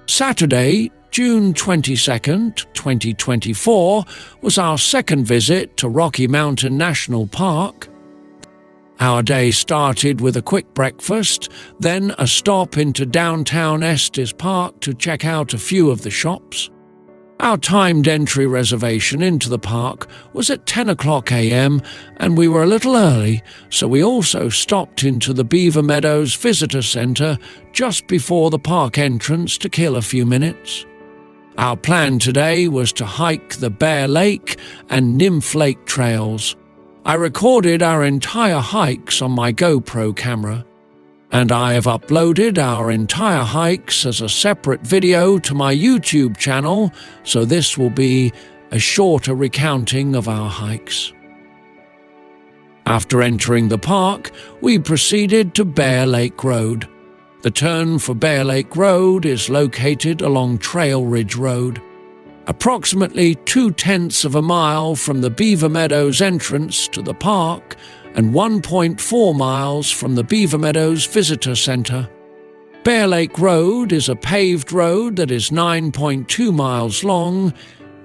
Saturday, June 22nd, 2024, was our second visit to Rocky Mountain National Park. Our day started with a quick breakfast, then a stop into downtown Estes Park to check out a few of the shops. Our timed entry reservation into the park was at 10 o'clock a.m. and we were a little early, so we also stopped into the Beaver Meadows Visitor Center just before the park entrance to kill a few minutes. Our plan today was to hike the Bear Lake and Nymph Lake trails. I recorded our entire hikes on my GoPro camera, and I have uploaded our entire hikes as a separate video to my YouTube channel, so this will be a shorter recounting of our hikes. After entering the park, we proceeded to Bear Lake Road. The turn for Bear Lake Road is located along Trail Ridge Road, approximately 0.2 of a mile from the Beaver Meadows entrance to the park and 1.4 miles from the Beaver Meadows Visitor Center. Bear Lake Road is a paved road that is 9.2 miles long.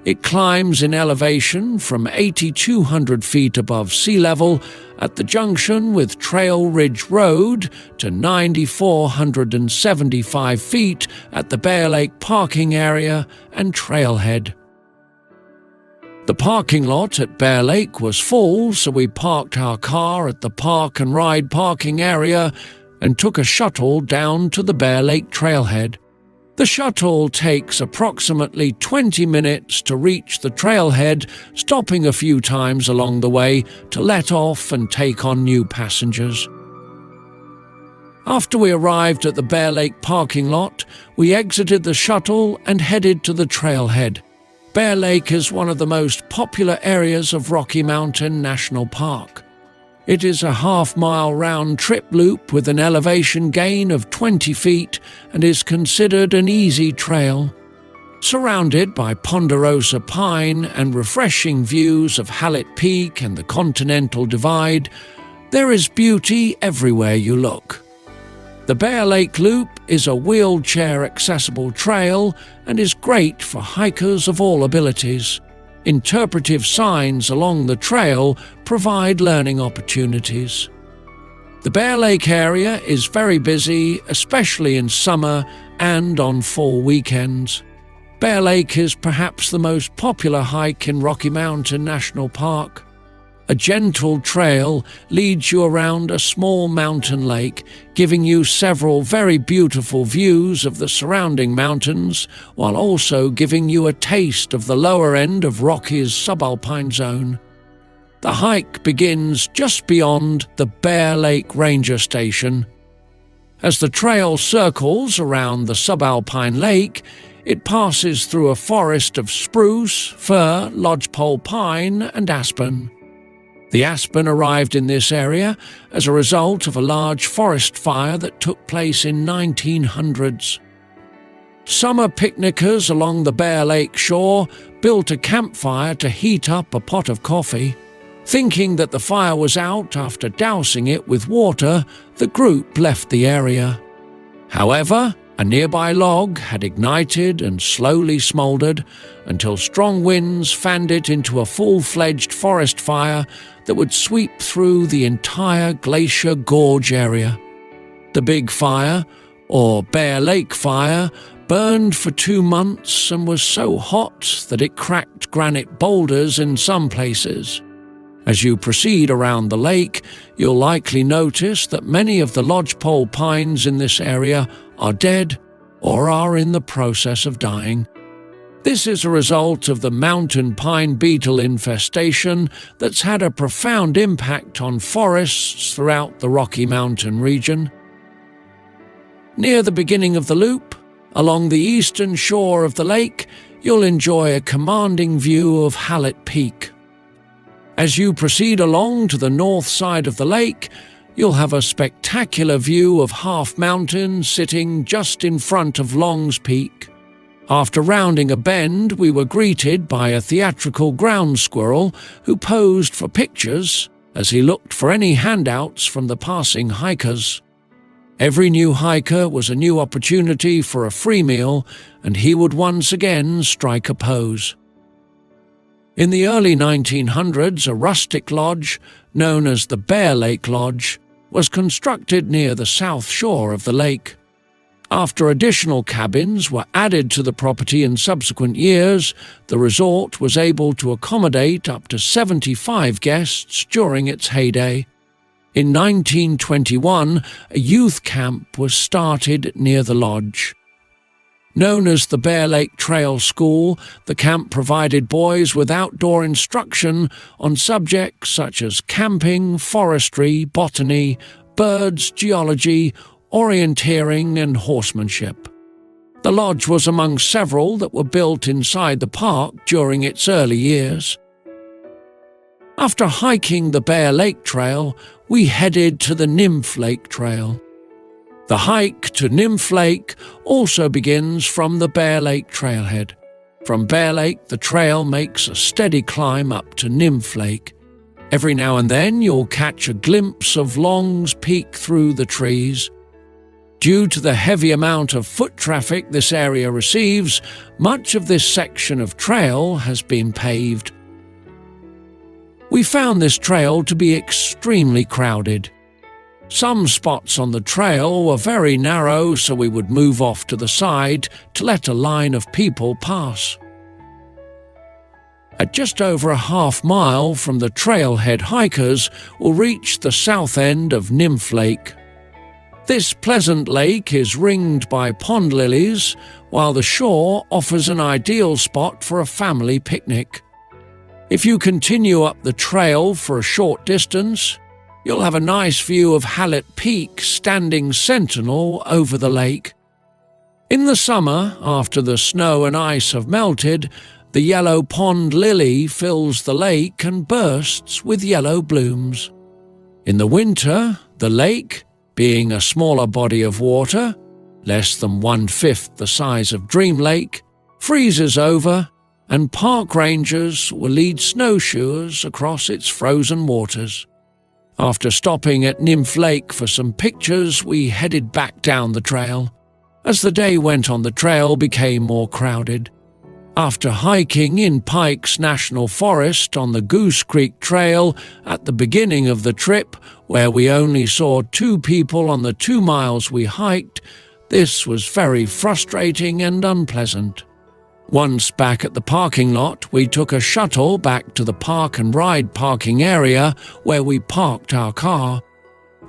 It climbs in elevation from 8,200 feet above sea level at the junction with Trail Ridge Road to 9,475 feet at the Bear Lake parking area and trailhead. The parking lot at Bear Lake was full, so we parked our car at the park and ride parking area and took a shuttle down to the Bear Lake trailhead. The shuttle takes approximately 20 minutes to reach the trailhead, stopping a few times along the way to let off and take on new passengers. After we arrived at the Bear Lake parking lot, we exited the shuttle and headed to the trailhead. Bear Lake is one of the most popular areas of Rocky Mountain National Park. It is a half-mile round-trip loop with an elevation gain of 20 feet and is considered an easy trail. Surrounded by ponderosa pine and refreshing views of Hallett Peak and the Continental Divide, there is beauty everywhere you look. The Bear Lake Loop is a wheelchair-accessible trail and is great for hikers of all abilities. Interpretive signs along the trail provide learning opportunities. The Bear Lake area is very busy, especially in summer and on fall weekends. Bear Lake is perhaps the most popular hike in Rocky Mountain National Park. A gentle trail leads you around a small mountain lake, giving you several very beautiful views of the surrounding mountains, while also giving you a taste of the lower end of Rocky's subalpine zone. The hike begins just beyond the Bear Lake Ranger Station. As the trail circles around the subalpine lake, it passes through a forest of spruce, fir, lodgepole pine, and aspen. The aspen arrived in this area as a result of a large forest fire that took place in 1900s. Summer picnickers along the Bear Lake shore built a campfire to heat up a pot of coffee. Thinking that the fire was out after dousing it with water, the group left the area. However, a nearby log had ignited and slowly smoldered until strong winds fanned it into a full-fledged forest fire that would sweep through the entire Glacier Gorge area. The big fire, or Bear Lake Fire, burned for 2 months and was so hot that it cracked granite boulders in some places. As you proceed around the lake, you'll likely notice that many of the lodgepole pines in this area are dead or are in the process of dying. This is a result of the mountain pine beetle infestation that's had a profound impact on forests throughout the Rocky Mountain region. Near the beginning of the loop, along the eastern shore of the lake, you'll enjoy a commanding view of Hallett Peak. As you proceed along to the north side of the lake, you'll have a spectacular view of Half Mountain sitting just in front of Long's Peak. After rounding a bend, we were greeted by a theatrical ground squirrel who posed for pictures as he looked for any handouts from the passing hikers. Every new hiker was a new opportunity for a free meal, and he would once again strike a pose. In the early 1900s, a rustic lodge, known as the Bear Lake Lodge, was constructed near the south shore of the lake. After additional cabins were added to the property in subsequent years, the resort was able to accommodate up to 75 guests during its heyday. In 1921, a youth camp was started near the lodge. Known as the Bear Lake Trail School, the camp provided boys with outdoor instruction on subjects such as camping, forestry, botany, birds, geology, orienteering and horsemanship. The lodge was among several that were built inside the park during its early years. After hiking the Bear Lake Trail, we headed to the Nymph Lake Trail. The hike to Nymph Lake also begins from the Bear Lake Trailhead. From Bear Lake, the trail makes a steady climb up to Nymph Lake. Every now and then you'll catch a glimpse of Long's Peak through the trees. Due to the heavy amount of foot traffic this area receives, much of this section of trail has been paved. We found this trail to be extremely crowded. Some spots on the trail were very narrow, so we would move off to the side to let a line of people pass. At just over a half mile from the trailhead, hikers will reach the south end of Nymph Lake. This pleasant lake is ringed by pond lilies, while the shore offers an ideal spot for a family picnic. If you continue up the trail for a short distance, you'll have a nice view of Hallett Peak standing sentinel over the lake. In the summer, after the snow and ice have melted, the yellow pond lily fills the lake and bursts with yellow blooms. In the winter, the lake, being a smaller body of water, less than 1/5 the size of Dream Lake, freezes over, and park rangers will lead snowshoers across its frozen waters. After stopping at Nymph Lake for some pictures, we headed back down the trail. As the day went on, the trail became more crowded. After hiking in Pikes National Forest on the Goose Creek Trail at the beginning of the trip, where we only saw 2 people on the 2 miles we hiked, this was very frustrating and unpleasant. Once back at the parking lot, we took a shuttle back to the park and ride parking area where we parked our car.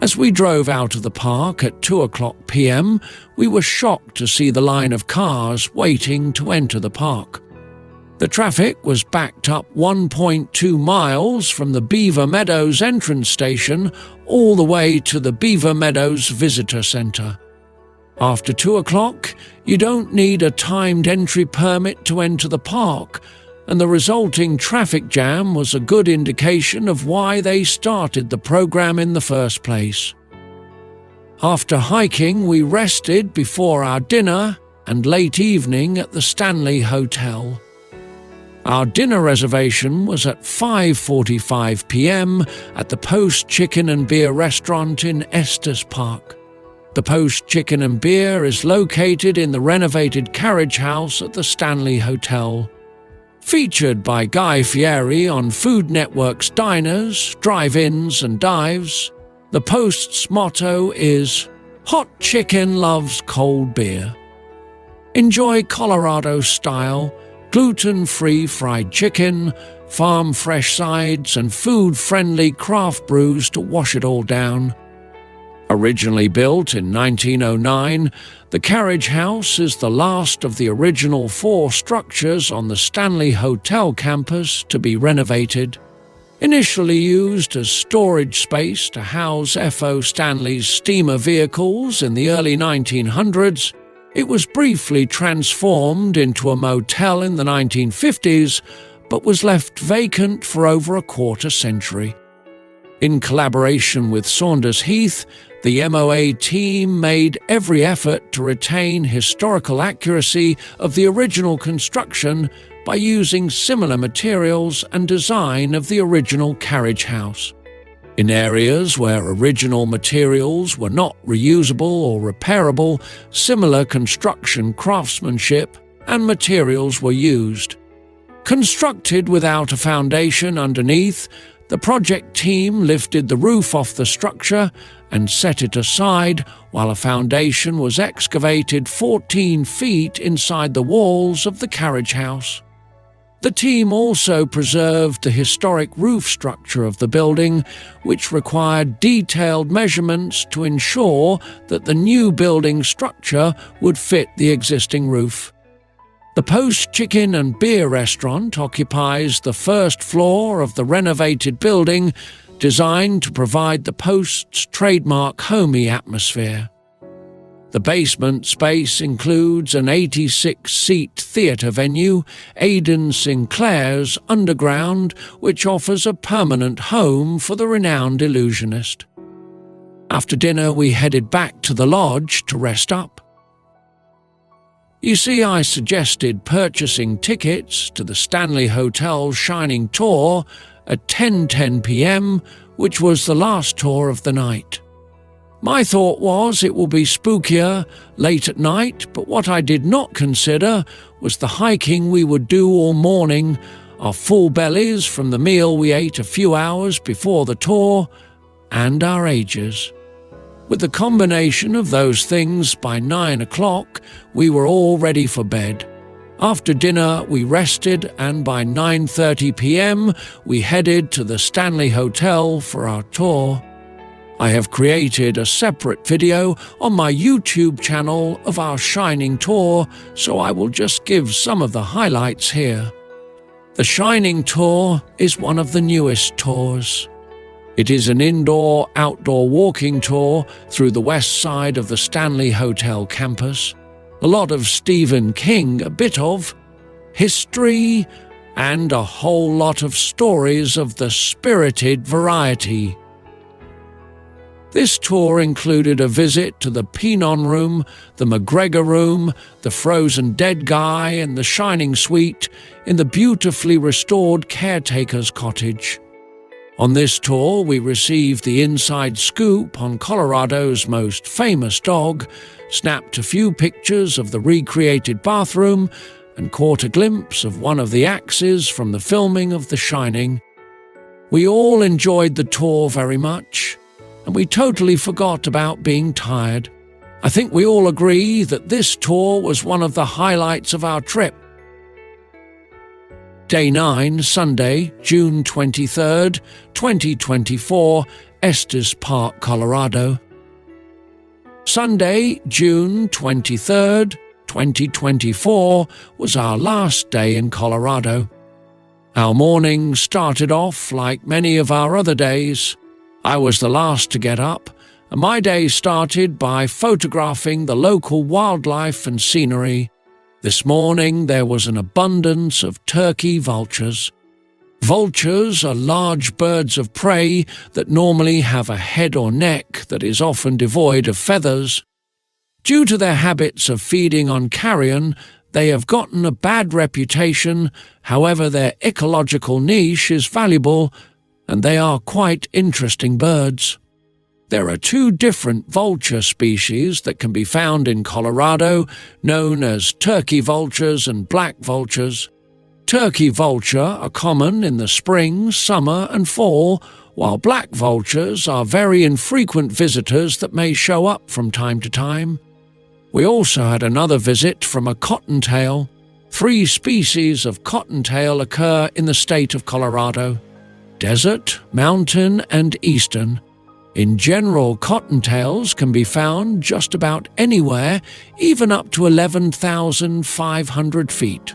As we drove out of the park at 2:00 p.m, we were shocked to see the line of cars waiting to enter the park. The traffic was backed up 1.2 miles from the Beaver Meadows entrance station all the way to the Beaver Meadows Visitor Center. After 2:00, you don't need a timed entry permit to enter the park, and the resulting traffic jam was a good indication of why they started the program in the first place. After hiking, we rested before our dinner and late evening at the Stanley Hotel. Our dinner reservation was at 5:45 p.m. at the Post Chicken and Beer restaurant in Estes Park. The Post Chicken and Beer is located in the renovated carriage house at the Stanley Hotel. Featured by Guy Fieri on Food Network's Diners, Drive-Ins and Dives, the Post's motto is, "Hot chicken loves cold beer." Enjoy Colorado-style, gluten-free fried chicken, farm-fresh sides and food-friendly craft brews to wash it all down. Originally built in 1909, the carriage house is the last of the original 4 structures on the Stanley Hotel campus to be renovated. Initially used as storage space to house F.O. Stanley's steamer vehicles in the early 1900s, it was briefly transformed into a motel in the 1950s, but was left vacant for over a quarter century. In collaboration with Saunders Heath, the MOA team made every effort to retain historical accuracy of the original construction by using similar materials and design of the original carriage house. In areas where original materials were not reusable or repairable, similar construction craftsmanship and materials were used. Constructed without a foundation underneath, the project team lifted the roof off the structure and set it aside while a foundation was excavated 14 feet inside the walls of the carriage house. The team also preserved the historic roof structure of the building, which required detailed measurements to ensure that the new building structure would fit the existing roof. The Post Chicken and Beer restaurant occupies the first floor of the renovated building, designed to provide the Post's trademark homey atmosphere. The basement space includes an 86-seat theatre venue, Aidan Sinclair's Underground, which offers a permanent home for the renowned illusionist. After dinner, we headed back to the lodge to rest up. You see, I suggested purchasing tickets to the Stanley Hotel's Shining Tour at 10:10 p.m., which was the last tour of the night. My thought was it will be spookier late at night, but what I did not consider was the hiking we would do all morning, our full bellies from the meal we ate a few hours before the tour, and our ages. With the combination of those things, by 9 o'clock, we were all ready for bed. After dinner, we rested, and by 9:30 p.m., we headed to the Stanley Hotel for our tour. I have created a separate video on my YouTube channel of our Shining Tour, so I will just give some of the highlights here. The Shining Tour is one of the newest tours. It is an indoor-outdoor walking tour through the west side of the Stanley Hotel campus. A lot of Stephen King, a bit of history, and a whole lot of stories of the spirited variety. This tour included a visit to the Pinon Room, the McGregor Room, the Frozen Dead Guy, and the Shining Suite in the beautifully restored caretaker's cottage. On this tour, we received the inside scoop on Colorado's most famous dog, snapped a few pictures of the recreated bathroom, and caught a glimpse of one of the axes from the filming of The Shining. We all enjoyed the tour very much, and we totally forgot about being tired. I think we all agree that this tour was one of the highlights of our trip. Day 9, Sunday, June 23rd, 2024, Estes Park, Colorado. Sunday, June 23rd, 2024, was our last day in Colorado. Our morning started off like many of our other days. I was the last to get up, and my day started by photographing the local wildlife and scenery. This morning there was an abundance of turkey vultures. Vultures are large birds of prey that normally have a head or neck that is often devoid of feathers. Due to their habits of feeding on carrion, they have gotten a bad reputation. However, their ecological niche is valuable, and they are quite interesting birds. There are two different vulture species that can be found in Colorado, known as turkey vultures and black vultures. Turkey vulture are common in the spring, summer, and fall, while black vultures are very infrequent visitors that may show up from time to time. We also had another visit from a cottontail. 3 species of cottontail occur in the state of Colorado: desert, mountain, and eastern. In general, cottontails can be found just about anywhere, even up to 11,500 feet.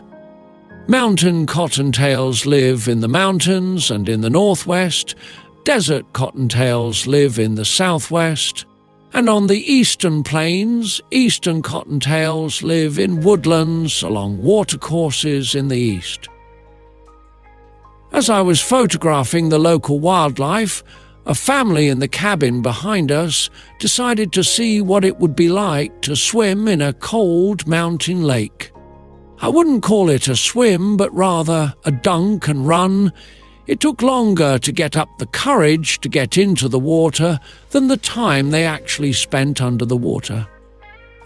Mountain cottontails live in the mountains and in the northwest. Desert cottontails live in the southwest. And on the eastern plains, eastern cottontails live in woodlands along watercourses in the east. As I was photographing the local wildlife, a family in the cabin behind us decided to see what it would be like to swim in a cold mountain lake. I wouldn't call it a swim, but rather a dunk and run. It took longer to get up the courage to get into the water than the time they actually spent under the water.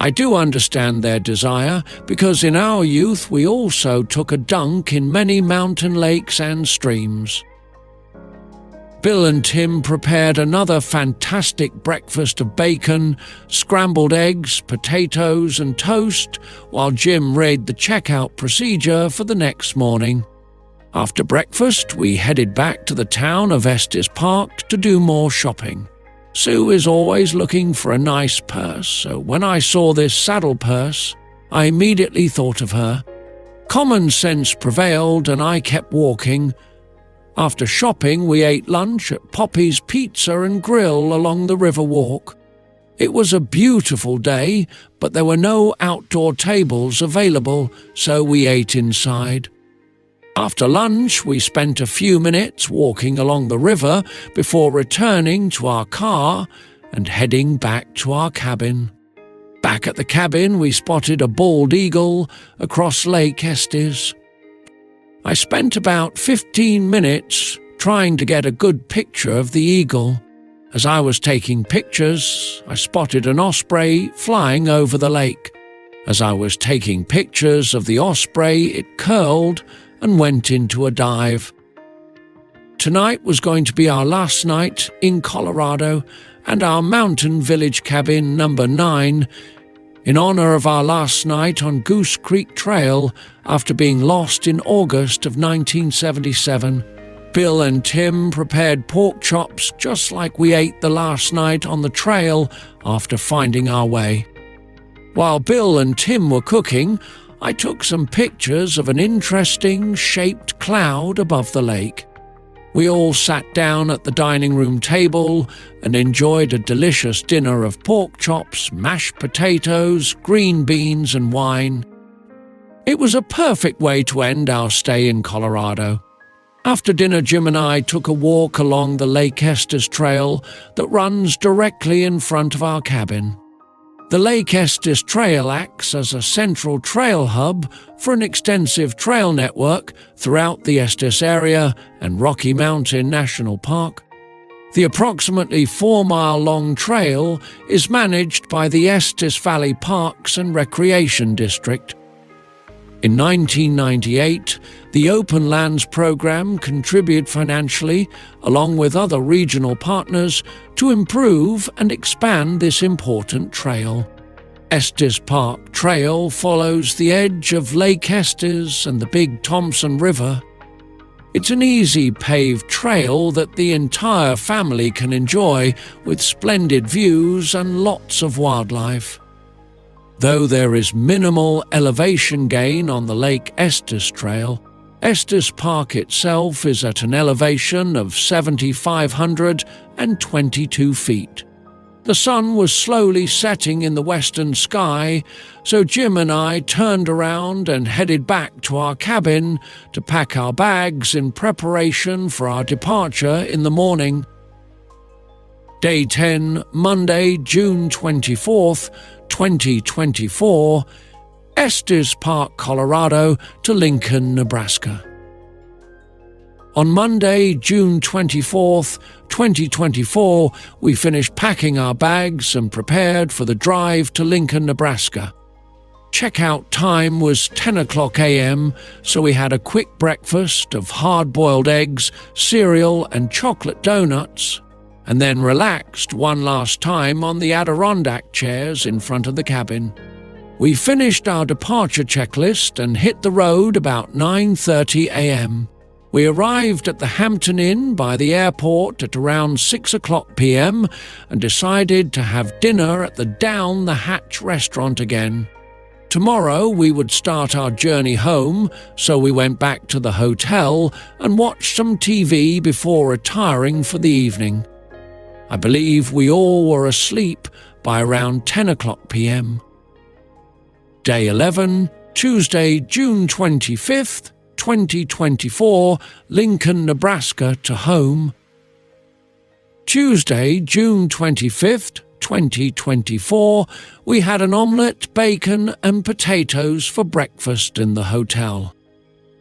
I do understand their desire, because in our youth we also took a dunk in many mountain lakes and streams. Bill and Tim prepared another fantastic breakfast of bacon, scrambled eggs, potatoes, and toast, while Jim read the checkout procedure for the next morning. After breakfast, we headed back to the town of Estes Park to do more shopping. Sue is always looking for a nice purse, so when I saw this saddle purse, I immediately thought of her. Common sense prevailed and I kept walking. After shopping, we ate lunch at Poppy's Pizza and Grill along the river walk. It was a beautiful day, but there were no outdoor tables available, so we ate inside. After lunch, we spent a few minutes walking along the river before returning to our car and heading back to our cabin. Back at the cabin, we spotted a bald eagle across Lake Estes. I spent about 15 minutes trying to get a good picture of the eagle. As I was taking pictures, I spotted an osprey flying over the lake. As I was taking pictures of the osprey, it curled and went into a dive. Tonight was going to be our last night in Colorado and our mountain village cabin number 9, in honor of our last night on Goose Creek Trail after being lost in August of 1977. Bill and Tim prepared pork chops just like we ate the last night on the trail after finding our way. While Bill and Tim were cooking, I took some pictures of an interesting shaped cloud above the lake. We all sat down at the dining room table and enjoyed a delicious dinner of pork chops, mashed potatoes, green beans and wine. It was a perfect way to end our stay in Colorado. After dinner, Jim and I took a walk along the Lake Estes Trail that runs directly in front of our cabin. The Lake Estes Trail acts as a central trail hub for an extensive trail network throughout the Estes area and Rocky Mountain National Park. The approximately 4-mile-long trail is managed by the Estes Valley Parks and Recreation District. In 1998, the Open Lands Program contributed financially, along with other regional partners, to improve and expand this important trail. Estes Park Trail follows the edge of Lake Estes and the Big Thompson River. It's an easy paved trail that the entire family can enjoy, with splendid views and lots of wildlife. Though there is minimal elevation gain on the Lake Estes Trail, Estes Park itself is at an elevation of 7,522 feet. The sun was slowly setting in the western sky, so Jim and I turned around and headed back to our cabin to pack our bags in preparation for our departure in the morning. Day 10, Monday, June 24th, 2024, Estes Park, Colorado to Lincoln, Nebraska. On Monday, June 24th, 2024, we finished packing our bags and prepared for the drive to Lincoln, Nebraska. Checkout time was 10 o'clock a.m., so we had a quick breakfast of hard-boiled eggs, cereal and chocolate donuts, and then relaxed one last time on the Adirondack chairs in front of the cabin. We finished our departure checklist and hit the road about 9:30 a.m. We arrived at the Hampton Inn by the airport at around 6 o'clock p.m. and decided to have dinner at the Down the Hatch restaurant again. Tomorrow we would start our journey home, so we went back to the hotel and watched some TV before retiring for the evening. I believe we all were asleep by around 10 o'clock p.m. Day 11, Tuesday, June 25th, 2024, Lincoln, Nebraska to home. Tuesday, June 25th, 2024, we had an omelette, bacon and potatoes for breakfast in the hotel.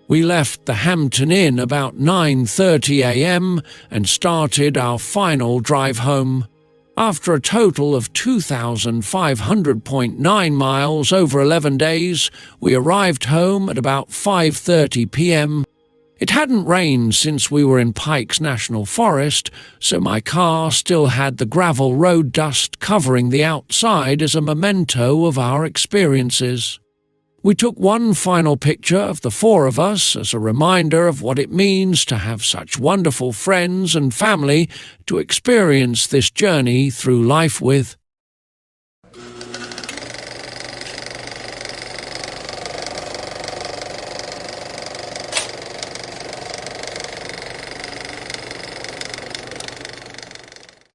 We left the Hampton Inn about 9:30 a.m. and started our final drive home. After a total of 2,500.9 miles over 11 days, we arrived home at about 5:30 p.m. It hadn't rained since we were in Pikes National Forest, so my car still had the gravel road dust covering the outside as a memento of our experiences. We took one final picture of the four of us as a reminder of what it means to have such wonderful friends and family to experience this journey through life with.